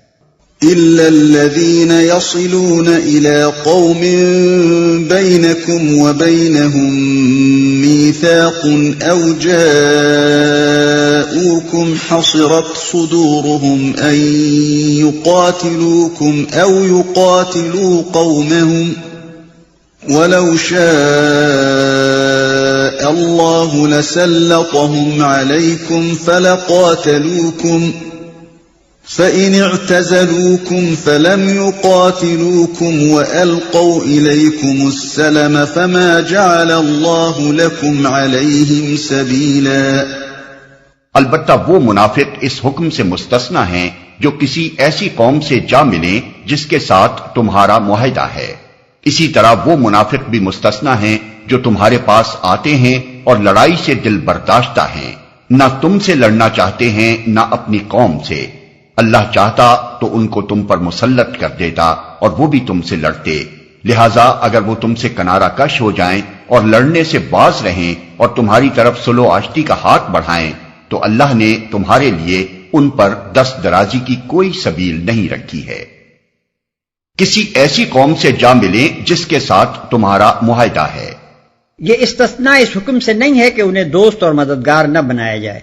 إِلَّا الَّذِينَ يَصِلُونَ إِلَىٰ قَوْمٍ بَيْنَكُمْ وَبَيْنَهُم مِّيثَاقٌ أَوْ جَاءُوكُمْ حَصِرَتْ صُدُورُهُمْ أَن يُقَاتِلُوكُمْ أَوْ يُقَاتِلُوا قَوْمَهُمْ وَلَوْ شَاءَ اللَّهُ لَسَلَّطَهُمْ عَلَيْكُمْ فَلَقَاتَلُوكُمْ فَإِنِ اعْتَزَلُوكُمْ فَلَمْ يُقَاتِلُوكُمْ وَأَلْقَوْا إِلَيْكُمُ السَّلَمَ فَمَا جَعَلَ اللَّهُ لَكُمْ عَلَيْهِمْ سَبِيلًا۔ البتہ وہ منافق اس حکم سے مستثنی ہیں جو کسی ایسی قوم سے جا ملیں جس کے ساتھ تمہارا معاہدہ ہے، اسی طرح وہ منافق بھی مستثنی ہیں جو تمہارے پاس آتے ہیں اور لڑائی سے دل برداشتہ ہیں، نہ تم سے لڑنا چاہتے ہیں نہ اپنی قوم سے، اللہ چاہتا تو ان کو تم پر مسلط کر دیتا اور وہ بھی تم سے لڑتے، لہذا اگر وہ تم سے کنارہ کش ہو جائیں اور لڑنے سے باز رہیں اور تمہاری طرف صلح و آشتی کا ہاتھ بڑھائیں تو اللہ نے تمہارے لیے ان پر دست درازی کی کوئی سبیل نہیں رکھی ہے۔ کسی ایسی قوم سے جا ملیں جس کے ساتھ تمہارا معاہدہ ہے۔ یہ استثناء اس حکم سے نہیں ہے کہ انہیں دوست اور مددگار نہ بنایا جائے،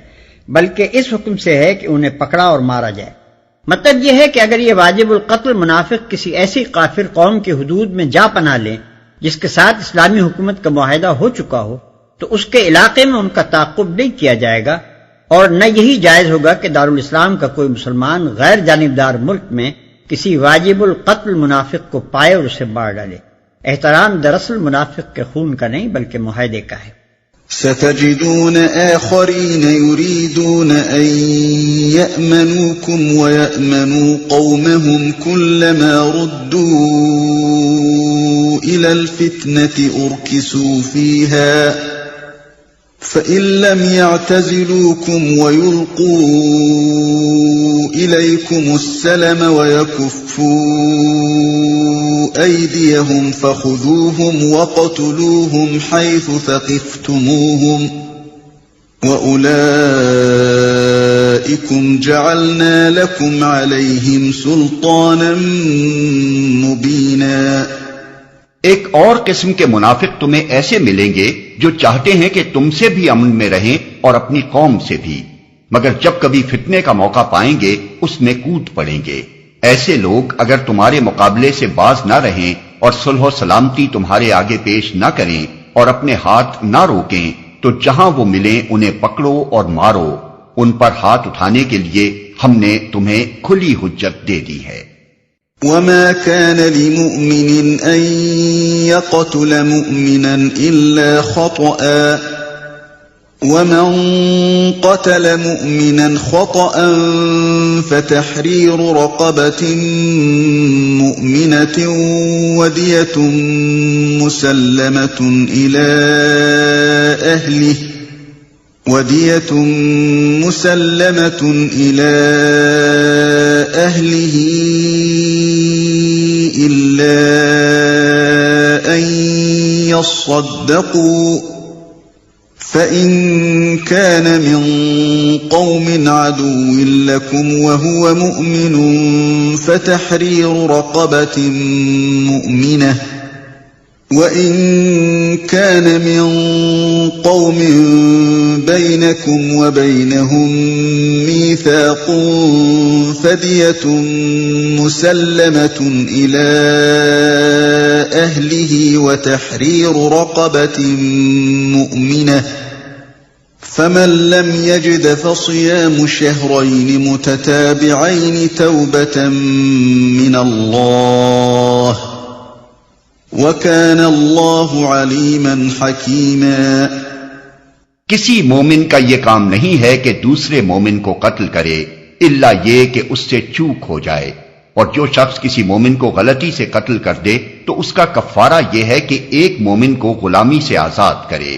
بلکہ اس حکم سے ہے کہ انہیں پکڑا اور مارا جائے۔ مطلب یہ ہے کہ اگر یہ واجب القتل منافق کسی ایسی کافر قوم کی حدود میں جا پناہ لیں جس کے ساتھ اسلامی حکومت کا معاہدہ ہو چکا ہو تو اس کے علاقے میں ان کا تعاقب نہیں کیا جائے گا، اور نہ یہی جائز ہوگا کہ دارالاسلام کا کوئی مسلمان غیر جانبدار ملک میں کسی واجب القتل منافق کو پائے اور اسے مار ڈالے۔ احترام دراصل منافق کے خون کا نہیں بلکہ معاہدے کا ہے۔ ستجدون آخرين يريدون أن يأمنوكم ويأمنوا قومهم كلما ردوا إلى الفتنة أركسوا فيها فإن لم يعتزلوكم ويلقوا إليكم السلم ويكفوا أيديهم فخذوهم واقتلوهم حيث ثقفتموهم وأولئكم جعلنا لكم عليهم سلطانا مبينا۔ ایک اور قسم کے منافق تمہیں ایسے ملیں گے جو چاہتے ہیں کہ تم سے بھی امن میں رہیں اور اپنی قوم سے بھی، مگر جب کبھی فتنے کا موقع پائیں گے اس میں کود پڑیں گے۔ ایسے لوگ اگر تمہارے مقابلے سے باز نہ رہیں اور صلح و سلامتی تمہارے آگے پیش نہ کریں اور اپنے ہاتھ نہ روکیں تو جہاں وہ ملیں انہیں پکڑو اور مارو، ان پر ہاتھ اٹھانے کے لیے ہم نے تمہیں کھلی حجت دے دی ہے۔ وما كان لمؤمن أن يقتل مؤمنا إلا خطأ ومن قتل مؤمنا خطأ فتحرير رقبة مؤمنة ودية مسلمة إلى أهله إلا أن يصدقوا فإن كان من قوم عدو لكم وهو مؤمن فتحرير رقبة مؤمنة وإن كان من قوم بينكم وبينهم ميثاق فدية مسلمة إلى أهله وتحرير رقبة مؤمنة فمن لم يجد فصيام شهرين متتابعين توبة من الله وَكَانَ اللَّهُ عَلِيمًا حَكِيمًا۔ کسی مومن کا یہ کام نہیں ہے کہ دوسرے مومن کو قتل کرے الا یہ کہ اس سے چوک ہو جائے، اور جو شخص کسی مومن کو غلطی سے قتل کر دے تو اس کا کفارہ یہ ہے کہ ایک مومن کو غلامی سے آزاد کرے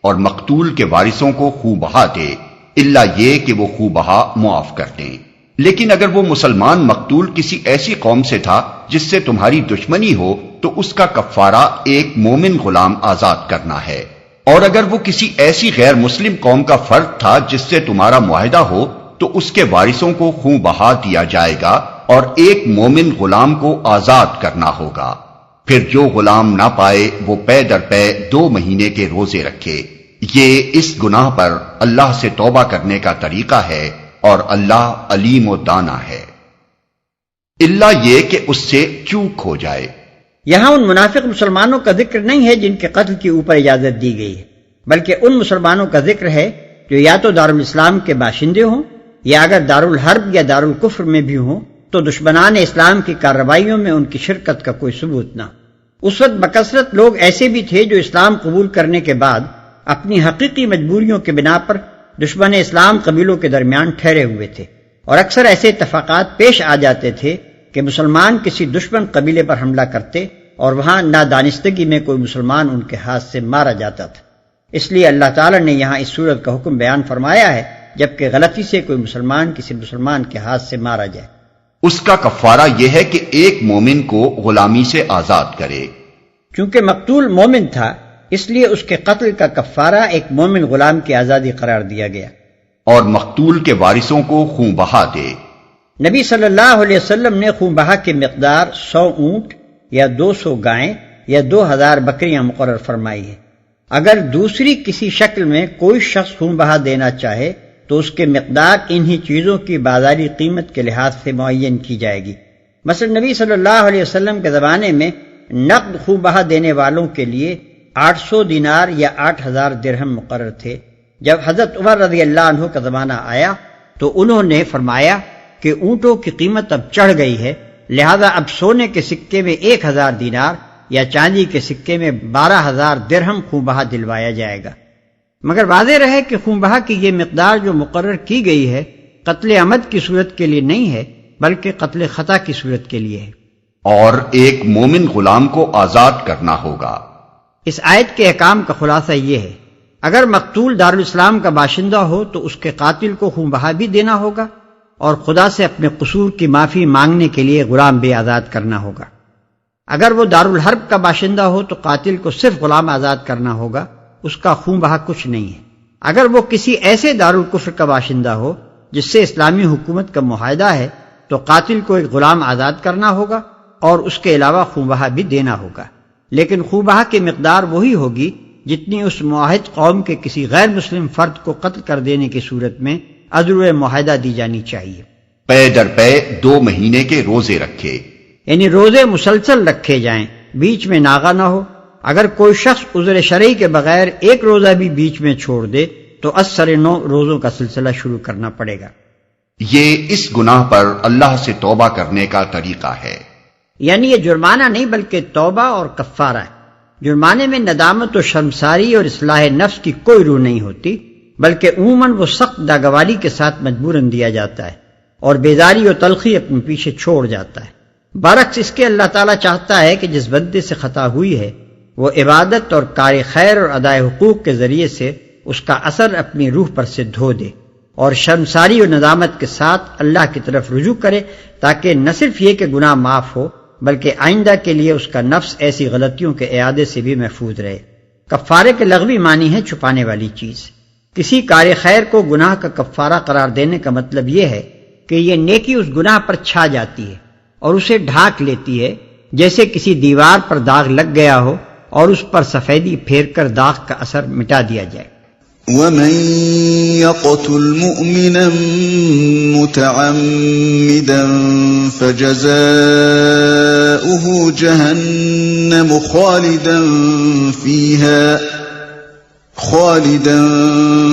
اور مقتول کے وارثوں کو خوں بہا دے الا یہ کہ وہ خوں بہا معاف کر دیں۔ لیکن اگر وہ مسلمان مقتول کسی ایسی قوم سے تھا جس سے تمہاری دشمنی ہو تو اس کا کفارہ ایک مومن غلام آزاد کرنا ہے، اور اگر وہ کسی ایسی غیر مسلم قوم کا فرد تھا جس سے تمہارا معاہدہ ہو تو اس کے وارثوں کو خوں بہا دیا جائے گا اور ایک مومن غلام کو آزاد کرنا ہوگا۔ پھر جو غلام نہ پائے وہ پے در پے 2 مہینے کے روزے رکھے۔ یہ اس گناہ پر اللہ سے توبہ کرنے کا طریقہ ہے اور اللہ علیم و دانا ہے، الا یہ کہ اس سے چوک ہو جائے۔ یہاں ان منافق مسلمانوں کا ذکر نہیں ہے جن کے قتل کی اوپر اجازت دی گئی ہے، بلکہ ان مسلمانوں کا ذکر ہے جو یا تو دارالاسلام کے باشندے ہوں یا اگر دارالحرب یا دارالکفر میں بھی ہوں تو دشمنان اسلام کی کارروائیوں میں ان کی شرکت کا کوئی ثبوت نہ۔ اس وقت بکثرت لوگ ایسے بھی تھے جو اسلام قبول کرنے کے بعد اپنی حقیقی مجبوریوں کے بنا پر دشمن اسلام قبیلوں کے درمیان ٹھہرے ہوئے تھے، اور اکثر ایسے اتفاقات پیش آ جاتے تھے کہ مسلمان کسی دشمن قبیلے پر حملہ کرتے اور وہاں نادانستگی میں کوئی مسلمان ان کے ہاتھ سے مارا جاتا تھا۔ اس لیے اللہ تعالیٰ نے یہاں اس صورت کا حکم بیان فرمایا ہے جبکہ غلطی سے کوئی مسلمان کسی مسلمان کے ہاتھ سے مارا جائے۔ اس کا کفارہ یہ ہے کہ ایک مومن کو غلامی سے آزاد کرے۔ چونکہ مقتول مومن تھا اس لیے اس کے قتل کا کفارہ ایک مومن غلام کی آزادی قرار دیا گیا، اور مقتول کے وارثوں کو خوں بہا دے۔ نبی صلی اللہ علیہ وسلم نے خوں بہا کی مقدار 100 اونٹ یا 200 گائیں یا 2000 بکریاں مقرر فرمائی ہے۔ اگر دوسری کسی شکل میں کوئی شخص خون بہا دینا چاہے تو اس کے مقدار انہی چیزوں کی بازاری قیمت کے لحاظ سے معین کی جائے گی۔ مثلا نبی صلی اللہ علیہ وسلم کے زمانے میں نقد خون بہا دینے والوں کے لیے 800 دینار یا 8000 درہم مقرر تھے۔ جب حضرت عمر رضی اللہ عنہ کا زمانہ آیا تو انہوں نے فرمایا کہ اونٹوں کی قیمت اب چڑھ گئی ہے، لہذا اب سونے کے سکے میں 1000 دینار یا چاندی کے سکے میں 12000 درہم خون بہا دلوایا جائے گا۔ مگر واضح رہے کہ خون بہا کی یہ مقدار جو مقرر کی گئی ہے قتل عمد کی صورت کے لیے نہیں ہے بلکہ قتل خطا کی صورت کے لیے ہے۔ اور ایک مومن غلام کو آزاد کرنا ہوگا۔ اس آیت کے احکام کا خلاصہ یہ ہے، اگر مقتول دارالاسلام کا باشندہ ہو تو اس کے قاتل کو خون بہا بھی دینا ہوگا اور خدا سے اپنے قصور کی معافی مانگنے کے لیے غلام بھی آزاد کرنا ہوگا۔ اگر وہ دارالحرب کا باشندہ ہو تو قاتل کو صرف غلام آزاد کرنا ہوگا، اس کا خون بہا کچھ نہیں ہے۔ اگر وہ کسی ایسے دارالکفر کا باشندہ ہو جس سے اسلامی حکومت کا معاہدہ ہے تو قاتل کو ایک غلام آزاد کرنا ہوگا اور اس کے علاوہ خون بہا بھی دینا ہوگا، لیکن خون بہا کی مقدار وہی ہوگی جتنی اس معاہد قوم کے کسی غیر مسلم فرد کو قتل کر دینے کی صورت میں عذر معاہدہ دی جانی چاہیے۔ پے در پے 2 مہینے کے روزے رکھے، یعنی روزے مسلسل رکھے جائیں، بیچ میں ناغہ نہ ہو۔ اگر کوئی شخص عذر شرعی کے بغیر ایک روزہ بھی بیچ میں چھوڑ دے تو از سر 9 روزوں کا سلسلہ شروع کرنا پڑے گا۔ یہ اس گناہ پر اللہ سے توبہ کرنے کا طریقہ ہے۔ یعنی یہ جرمانہ نہیں بلکہ توبہ اور کفارہ ہے۔ جرمانے میں ندامت و شرمساری اور اصلاح نفس کی کوئی روح نہیں ہوتی، بلکہ عموماً وہ سخت ناگواری کے ساتھ مجبوراً دیا جاتا ہے اور بیزاری و تلخی اپنے پیچھے چھوڑ جاتا ہے۔ برعکس اس کے اللہ تعالیٰ چاہتا ہے کہ جس بندے سے خطا ہوئی ہے وہ عبادت اور کار خیر اور ادائے حقوق کے ذریعے سے اس کا اثر اپنی روح پر سے دھو دے اور شرمساری و ندامت کے ساتھ اللہ کی طرف رجوع کرے، تاکہ نہ صرف یہ کہ گناہ معاف ہو بلکہ آئندہ کے لیے اس کا نفس ایسی غلطیوں کے اعادے سے بھی محفوظ رہے۔ کفارے کے لغوی معنی ہے چھپانے والی چیز۔ کسی کار خیر کو گناہ کا کفارہ قرار دینے کا مطلب یہ ہے کہ یہ نیکی اس گناہ پر چھا جاتی ہے اور اسے ڈھانک لیتی ہے، جیسے کسی دیوار پر داغ لگ گیا ہو اور اس پر سفیدی پھیر کر داغ کا اثر مٹا دیا جائے۔ وَمَن يَقْتُلْ مُؤْمِنًا مُتَعَمِّدًا فَجَزَاؤُهُ جَهَنَّمُ خالدا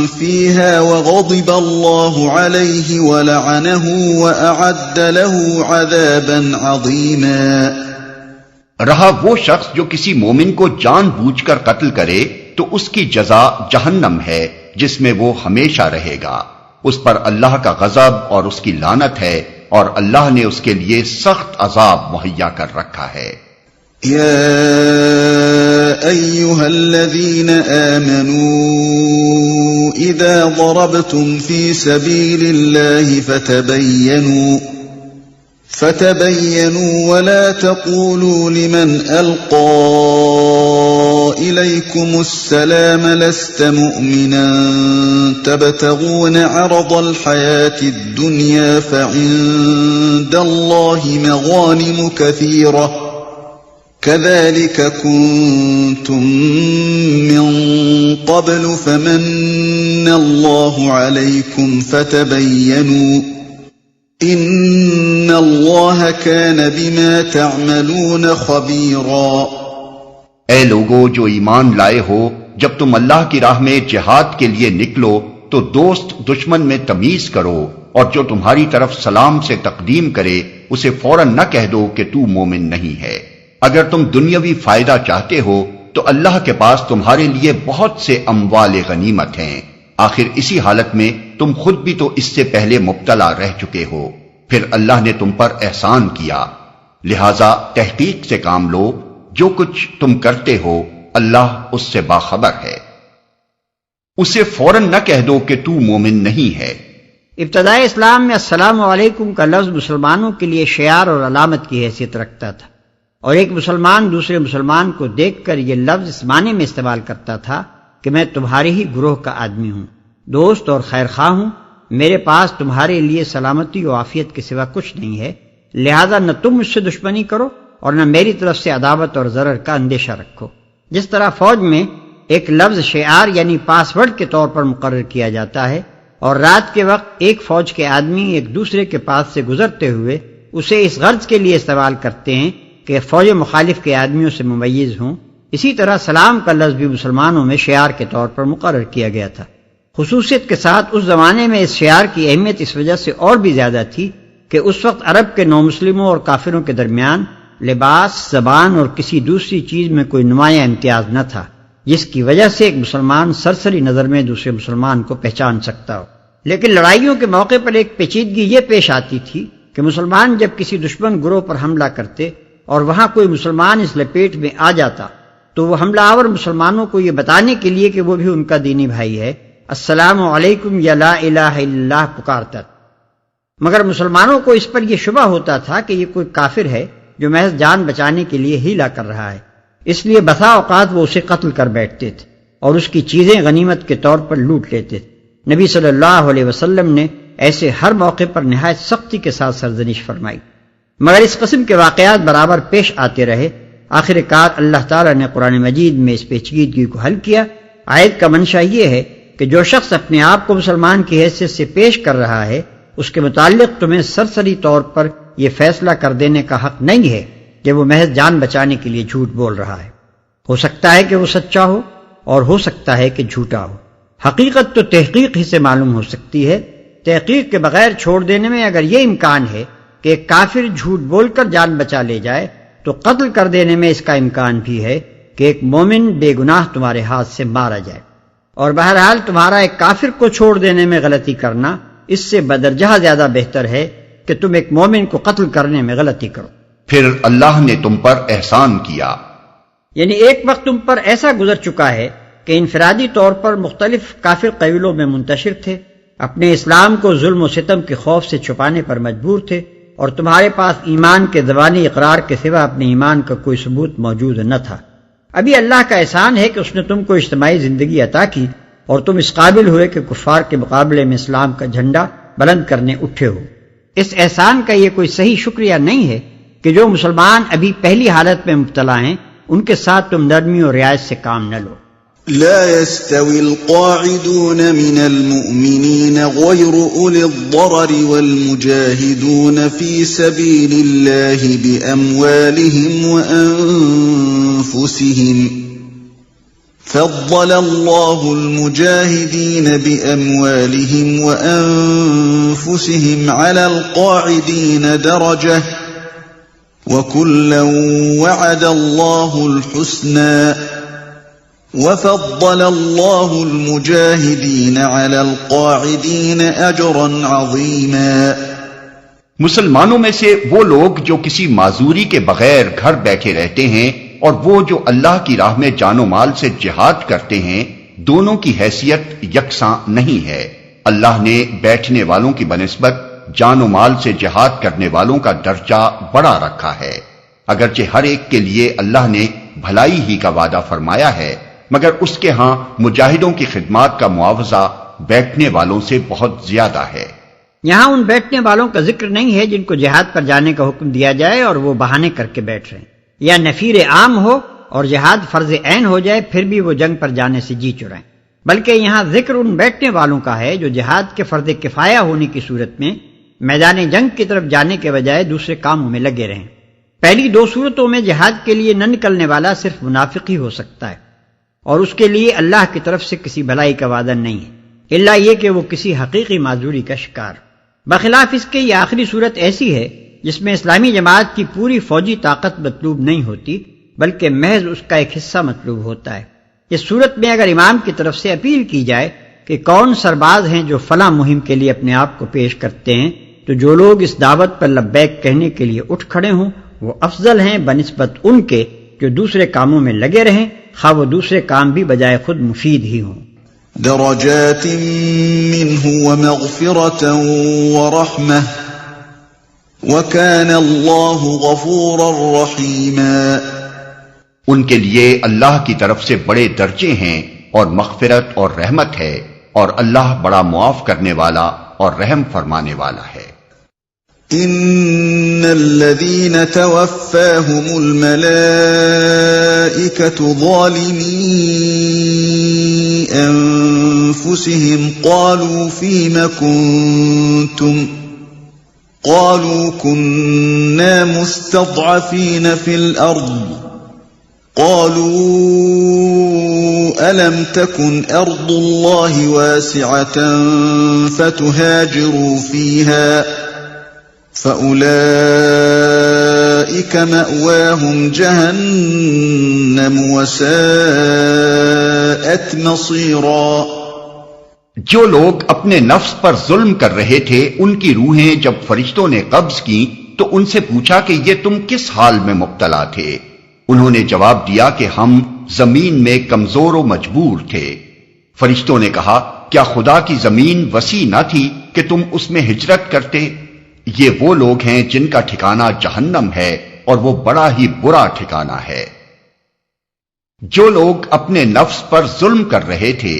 فيها وغضب الله عليه ولعنه وأعد له عذابا عظيما۔ رہا وہ شخص جو کسی مومن کو جان بوجھ کر قتل کرے تو اس کی جزا جہنم ہے جس میں وہ ہمیشہ رہے گا، اس پر اللہ کا غضب اور اس کی لعنت ہے، اور اللہ نے اس کے لیے سخت عذاب مہیا کر رکھا ہے۔ يا أيها الذين آمنوا إذا ضربتم في سبيل الله فتبينوا ولا تقولوا لمن ألقى إليكم السلام لست مؤمنا تبتغون عرض الحياة الدنيا فعند الله مغانم كثيرة كذلك كنتم من قبل فمن الله عليكم فتبينوا إن الله كان بما تعملون خبيرا۔ اے لوگو جو ایمان لائے ہو، جب تم اللہ کی راہ میں جہاد کے لیے نکلو تو دوست دشمن میں تمیز کرو، اور جو تمہاری طرف سلام سے تقدیم کرے اسے فوراً نہ کہہ دو کہ تو مومن نہیں ہے۔ اگر تم دنیاوی فائدہ چاہتے ہو تو اللہ کے پاس تمہارے لیے بہت سے اموال غنیمت ہیں، آخر اسی حالت میں تم خود بھی تو اس سے پہلے مبتلا رہ چکے ہو، پھر اللہ نے تم پر احسان کیا، لہذا تحقیق سے کام لو، جو کچھ تم کرتے ہو اللہ اس سے باخبر ہے۔ اسے فوراً نہ کہہ دو کہ تو مومن نہیں ہے۔ ابتدائے اسلام میں السلام علیکم کا لفظ مسلمانوں کے لیے شعار اور علامت کی حیثیت رکھتا تھا، اور ایک مسلمان دوسرے مسلمان کو دیکھ کر یہ لفظ اس معنی میں استعمال کرتا تھا کہ میں تمہارے ہی گروہ کا آدمی ہوں، دوست اور خیر خواہ ہوں، میرے پاس تمہارے لیے سلامتی و عافیت کے سوا کچھ نہیں ہے، لہذا نہ تم مجھ سے دشمنی کرو اور نہ میری طرف سے عداوت اور ضرر کا اندیشہ رکھو۔ جس طرح فوج میں ایک لفظ شعار یعنی پاس ورڈ کے طور پر مقرر کیا جاتا ہے، اور رات کے وقت ایک فوج کے آدمی ایک دوسرے کے پاس سے گزرتے ہوئے اسے اس غرض کے لیے استعمال کرتے ہیں کہ فوج مخالف کے آدمیوں سے ممیز ہوں، اسی طرح سلام کا لفظ بھی مسلمانوں میں شعار کے طور پر مقرر کیا گیا تھا۔ خصوصیت کے ساتھ اس زمانے میں اس شعار کی اہمیت اس وجہ سے اور بھی زیادہ تھی کہ اس وقت عرب کے نو مسلموں اور کافروں کے درمیان لباس، زبان اور کسی دوسری چیز میں کوئی نمایاں امتیاز نہ تھا، جس کی وجہ سے ایک مسلمان سرسری نظر میں دوسرے مسلمان کو پہچان سکتا ہو۔ لیکن لڑائیوں کے موقع پر ایک پیچیدگی یہ پیش آتی تھی کہ مسلمان جب کسی دشمن گروہ پر حملہ کرتے اور وہاں کوئی مسلمان اس لپیٹ میں آ جاتا تو وہ حملہ آور مسلمانوں کو یہ بتانے کے لیے کہ وہ بھی ان کا دینی بھائی ہے السلام علیکم یا لا الہ الا اللہ پکارتا، مگر مسلمانوں کو اس پر یہ شبہ ہوتا تھا کہ یہ کوئی کافر ہے جو محض جان بچانے کے لیے ہیلا کر رہا ہے، اس لیے بسا اوقات وہ اسے قتل کر بیٹھتے تھے اور اس کی چیزیں غنیمت کے طور پر لوٹ لیتے تھے۔ نبی صلی اللہ علیہ وسلم نے ایسے ہر موقع پر نہایت سختی کے ساتھ سرزنش فرمائی، مگر اس قسم کے واقعات برابر پیش آتے رہے۔ آخر کار اللہ تعالیٰ نے قرآن مجید میں اس پیچیدگی کو حل کیا۔ آیت کا منشا یہ ہے کہ جو شخص اپنے آپ کو مسلمان کی حیثیت سے پیش کر رہا ہے اس کے متعلق تمہیں سرسری طور پر یہ فیصلہ کر دینے کا حق نہیں ہے کہ وہ محض جان بچانے کے لیے جھوٹ بول رہا ہے۔ ہو سکتا ہے کہ وہ سچا ہو اور ہو سکتا ہے کہ جھوٹا ہو، حقیقت تو تحقیق ہی سے معلوم ہو سکتی ہے۔ تحقیق کے بغیر چھوڑ دینے میں اگر یہ امکان ہے کہ ایک کافر جھوٹ بول کر جان بچا لے جائے تو قتل کر دینے میں اس کا امکان بھی ہے کہ ایک مومن بے گناہ تمہارے ہاتھ سے مارا جائے، اور بہرحال تمہارا ایک کافر کو چھوڑ دینے میں غلطی کرنا اس سے بدرجہ زیادہ بہتر ہے کہ تم ایک مومن کو قتل کرنے میں غلطی کرو۔ پھر اللہ نے تم پر احسان کیا، یعنی ایک وقت تم پر ایسا گزر چکا ہے کہ انفرادی طور پر مختلف کافر قبیلوں میں منتشر تھے، اپنے اسلام کو ظلم و ستم کے خوف سے چھپانے پر مجبور تھے، اور تمہارے پاس ایمان کے زبانی اقرار کے سوا اپنے ایمان کا کوئی ثبوت موجود نہ تھا۔ ابھی اللہ کا احسان ہے کہ اس نے تم کو اجتماعی زندگی عطا کی اور تم اس قابل ہوئے کہ کفار کے مقابلے میں اسلام کا جھنڈا بلند کرنے اٹھے ہو۔ اس احسان کا یہ کوئی صحیح شکریہ نہیں ہے کہ جو مسلمان ابھی پہلی حالت میں مبتلا ہیں ان کے ساتھ تم نرمی اور رعایت سے کام نہ لو۔ لا يستوي القاعدون من المؤمنين غير أولي الضرر والمجاهدون في سبيل الله بأموالهم وأنفسهم فضل الله المجاهدين بأموالهم وأنفسهم على القاعدين درجة وكلا وعد الله الحسنى وفضل الله المجاهدين على القاعدين أجرا عظيما۔ مسلمانوں میں سے وہ لوگ جو کسی معذوری کے بغیر گھر بیٹھے رہتے ہیں اور وہ جو اللہ کی راہ میں جان و مال سے جہاد کرتے ہیں، دونوں کی حیثیت یکساں نہیں ہے۔ اللہ نے بیٹھنے والوں کی بنسبت جان و مال سے جہاد کرنے والوں کا درجہ بڑا رکھا ہے، اگرچہ ہر ایک کے لیے اللہ نے بھلائی ہی کا وعدہ فرمایا ہے، مگر اس کے ہاں مجاہدوں کی خدمات کا معاوضہ بیٹھنے والوں سے بہت زیادہ ہے۔ یہاں ان بیٹھنے والوں کا ذکر نہیں ہے جن کو جہاد پر جانے کا حکم دیا جائے اور وہ بہانے کر کے بیٹھ رہے ہیں، یا نفیر عام ہو اور جہاد فرض عین ہو جائے پھر بھی وہ جنگ پر جانے سے جی چرائیں، بلکہ یہاں ذکر ان بیٹھنے والوں کا ہے جو جہاد کے فرض کفایہ ہونے کی صورت میں میدان جنگ کی طرف جانے کے بجائے دوسرے کاموں میں لگے رہیں۔ پہلی دو صورتوں میں جہاد کے لیے نہ نکلنے والا صرف منافق ہی ہو سکتا ہے، اور اس کے لیے اللہ کی طرف سے کسی بھلائی کا وعدہ نہیں ہے، الا یہ کہ وہ کسی حقیقی معذوری کا شکار۔ بخلاف اس کے یہ آخری صورت ایسی ہے جس میں اسلامی جماعت کی پوری فوجی طاقت مطلوب نہیں ہوتی بلکہ محض اس کا ایک حصہ مطلوب ہوتا ہے۔ اس صورت میں اگر امام کی طرف سے اپیل کی جائے کہ کون سرباز ہیں جو فلاں مہم کے لیے اپنے آپ کو پیش کرتے ہیں، تو جو لوگ اس دعوت پر لبیک کہنے کے لیے اٹھ کھڑے ہوں وہ افضل ہیں بنسبت ان کے جو دوسرے کاموں میں لگے رہیں، خواہ وہ دوسرے کام بھی بجائے خود مفید ہی ہوں۔ درجات منه ومغفرة ورحمة وكان الله غفورا رحيما۔ ان کے لیے اللہ کی طرف سے بڑے درجے ہیں اور مغفرت اور رحمت ہے، اور اللہ بڑا معاف کرنے والا اور رحم فرمانے والا ہے۔ ان الذين توفاهم الملائكة ظالمي انفسهم قالوا فيم كنتم قالوا كنا مستضعفين في الارض قالوا ألم تكن أرض الله واسعة فتهاجروا فيها فأولئك مأواهم جهنم وساءت مصيرا۔ جو لوگ اپنے نفس پر ظلم کر رہے تھے ان کی روحیں جب فرشتوں نے قبض کی تو ان سے پوچھا کہ یہ تم کس حال میں مبتلا تھے؟ انہوں نے جواب دیا کہ ہم زمین میں کمزور و مجبور تھے۔ فرشتوں نے کہا کیا خدا کی زمین وسیع نہ تھی کہ تم اس میں ہجرت کرتے؟ یہ وہ لوگ ہیں جن کا ٹھکانہ جہنم ہے اور وہ بڑا ہی برا ٹھکانہ ہے۔ جو لوگ اپنے نفس پر ظلم کر رہے تھے،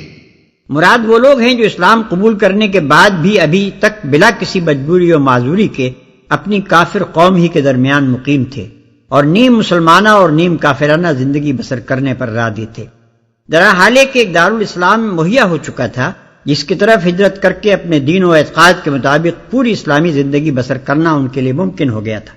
مراد وہ لوگ ہیں جو اسلام قبول کرنے کے بعد بھی ابھی تک بلا کسی مجبوری و معذوری کے اپنی کافر قوم ہی کے درمیان مقیم تھے اور نیم مسلمانہ اور نیم کافرانہ زندگی بسر کرنے پر راضی تھے۔ درحال کہ ایک دارالاسلام مہیا ہو چکا تھا جس کی طرف ہجرت کر کے اپنے دین و اعتقاد کے مطابق پوری اسلامی زندگی بسر کرنا ان کے لیے ممکن ہو گیا تھا۔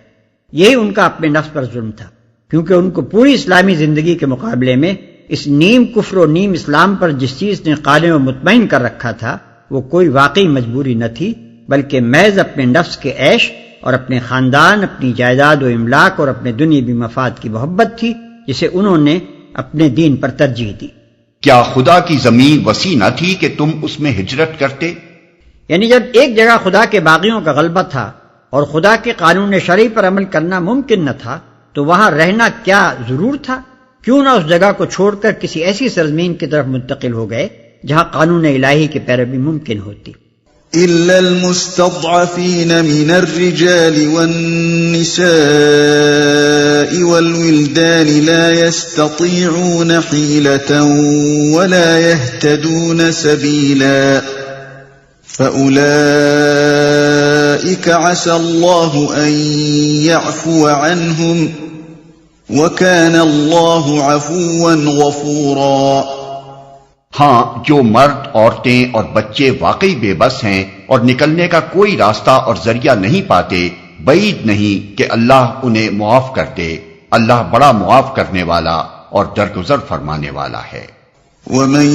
یہی ان کا اپنے نفس پر ظلم تھا، کیونکہ ان کو پوری اسلامی زندگی کے مقابلے میں اس نیم کفر و نیم اسلام پر جس چیز نے قانع و مطمئن کر رکھا تھا وہ کوئی واقعی مجبوری نہ تھی بلکہ محض اپنے نفس کے عیش اور اپنے خاندان، اپنی جائیداد و املاک اور اپنے دنیاوی مفاد کی محبت تھی جسے انہوں نے اپنے دین پر ترجیح دی۔ کیا خدا کی زمین وسیع نہ تھی کہ تم اس میں ہجرت کرتے؟ یعنی جب ایک جگہ خدا کے باغیوں کا غلبہ تھا اور خدا کے قانون شرعی پر عمل کرنا ممکن نہ تھا تو وہاں رہنا کیا ضرور تھا؟ کیوں نہ اس جگہ کو چھوڑ کر کسی ایسی سرزمین کی طرف منتقل ہو گئے جہاں قانون الہی کی پیروی ممکن ہوتی۔ إلا المستضعفين من الرجال والنساء والولدان لا يستطيعون حيلة ولا يهتدون سبيلا فأولئك عسى الله أن يعفو عنهم وكان الله عفوا غفورا۔ ہاں جو مرد، عورتیں اور بچے واقعی بے بس ہیں اور نکلنے کا کوئی راستہ اور ذریعہ نہیں پاتے، بعید نہیں کہ اللہ انہیں معاف کر دے۔ اللہ بڑا معاف کرنے والا اور درگزر فرمانے والا ہے۔ ومن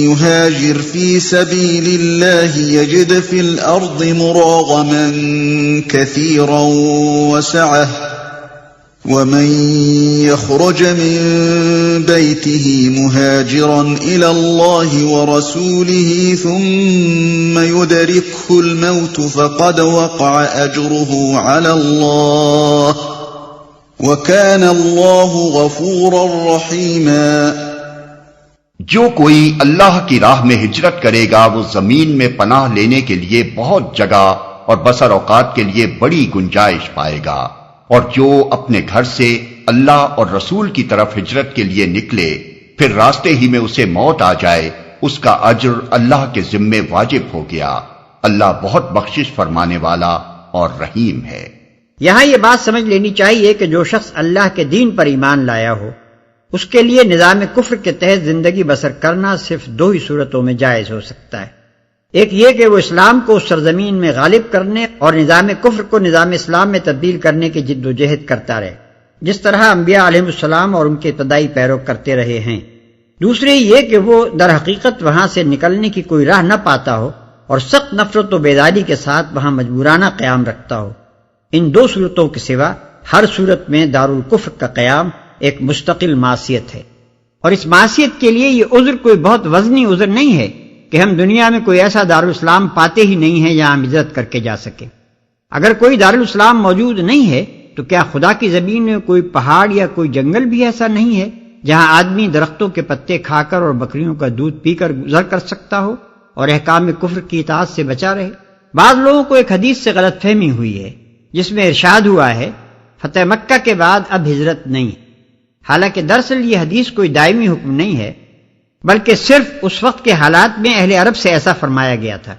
يهاجر في سبيل الله يجد في الأرض مراغما كثيرا وسعة ومن يخرج من بيته مهاجرا إلى الله ورسوله ثم يدركه الموت فقد وقع أجره على الله وكان الله غفورا رحيما۔ جو کوئی اللہ کی راہ میں ہجرت کرے گا وہ زمین میں پناہ لینے کے لیے بہت جگہ اور بسر اوقات کے لیے بڑی گنجائش پائے گا، اور جو اپنے گھر سے اللہ اور رسول کی طرف ہجرت کے لیے نکلے پھر راستے ہی میں اسے موت آ جائے، اس کا اجر اللہ کے ذمے واجب ہو گیا۔ اللہ بہت بخشش فرمانے والا اور رحیم ہے۔ یہاں یہ بات سمجھ لینی چاہیے کہ جو شخص اللہ کے دین پر ایمان لایا ہو اس کے لیے نظام کفر کے تحت زندگی بسر کرنا صرف دو ہی صورتوں میں جائز ہو سکتا ہے۔ ایک یہ کہ وہ اسلام کو اس سرزمین میں غالب کرنے اور نظام کفر کو نظام اسلام میں تبدیل کرنے کی جد و جہد کرتا رہے، جس طرح انبیاء علیہ السلام اور ان کے ابتدائی پیرو کرتے رہے ہیں۔ دوسری یہ کہ وہ در حقیقت وہاں سے نکلنے کی کوئی راہ نہ پاتا ہو اور سخت نفرت و بیداری کے ساتھ وہاں مجبورانہ قیام رکھتا ہو۔ ان دو صورتوں کے سوا ہر صورت میں دارالکفر کا قیام ایک مستقل معصیت ہے، اور اس معصیت کے لیے یہ عذر کوئی بہت وزنی عذر نہیں ہے کہ ہم دنیا میں کوئی ایسا دارالاسلام پاتے ہی نہیں ہیں جہاں ہم ہجرت کر کے جا سکیں۔ اگر کوئی دارالاسلام موجود نہیں ہے تو کیا خدا کی زمین میں کوئی پہاڑ یا کوئی جنگل بھی ایسا نہیں ہے جہاں آدمی درختوں کے پتے کھا کر اور بکریوں کا دودھ پی کر گزر کر سکتا ہو اور احکام کفر کی اطاعت سے بچا رہے؟ بعض لوگوں کو ایک حدیث سے غلط فہمی ہوئی ہے جس میں ارشاد ہوا ہے فتح مکہ کے بعد اب ہجرت نہیں، حالانکہ دراصل یہ حدیث کوئی دائمی حکم نہیں ہے، بلکہ صرف اس وقت کے حالات میں اہل عرب سے ایسا فرمایا گیا تھا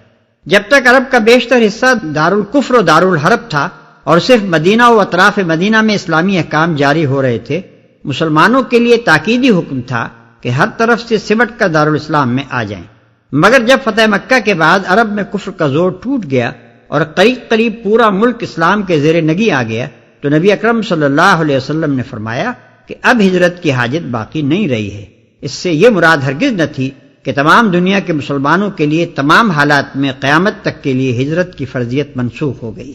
جب تک عرب کا بیشتر حصہ دارالکفر و دارالحرب تھا اور صرف مدینہ و اطراف مدینہ میں اسلامی احکام جاری ہو رہے تھے۔ مسلمانوں کے لیے تاکیدی حکم تھا کہ ہر طرف سے سمٹ کر دارالاسلام میں آ جائیں، مگر جب فتح مکہ کے بعد عرب میں کفر کا زور ٹوٹ گیا اور قریب قریب پورا ملک اسلام کے زیر نگی آ گیا تو نبی اکرم صلی اللہ علیہ وسلم نے فرمایا کہ اب ہجرت کی حاجت باقی نہیں رہی ہے۔ اس سے یہ مراد ہرگز نہ تھی کہ تمام دنیا کے مسلمانوں کے لیے تمام حالات میں قیامت تک کے لیے ہجرت کی فرضیت منسوخ ہو گئی۔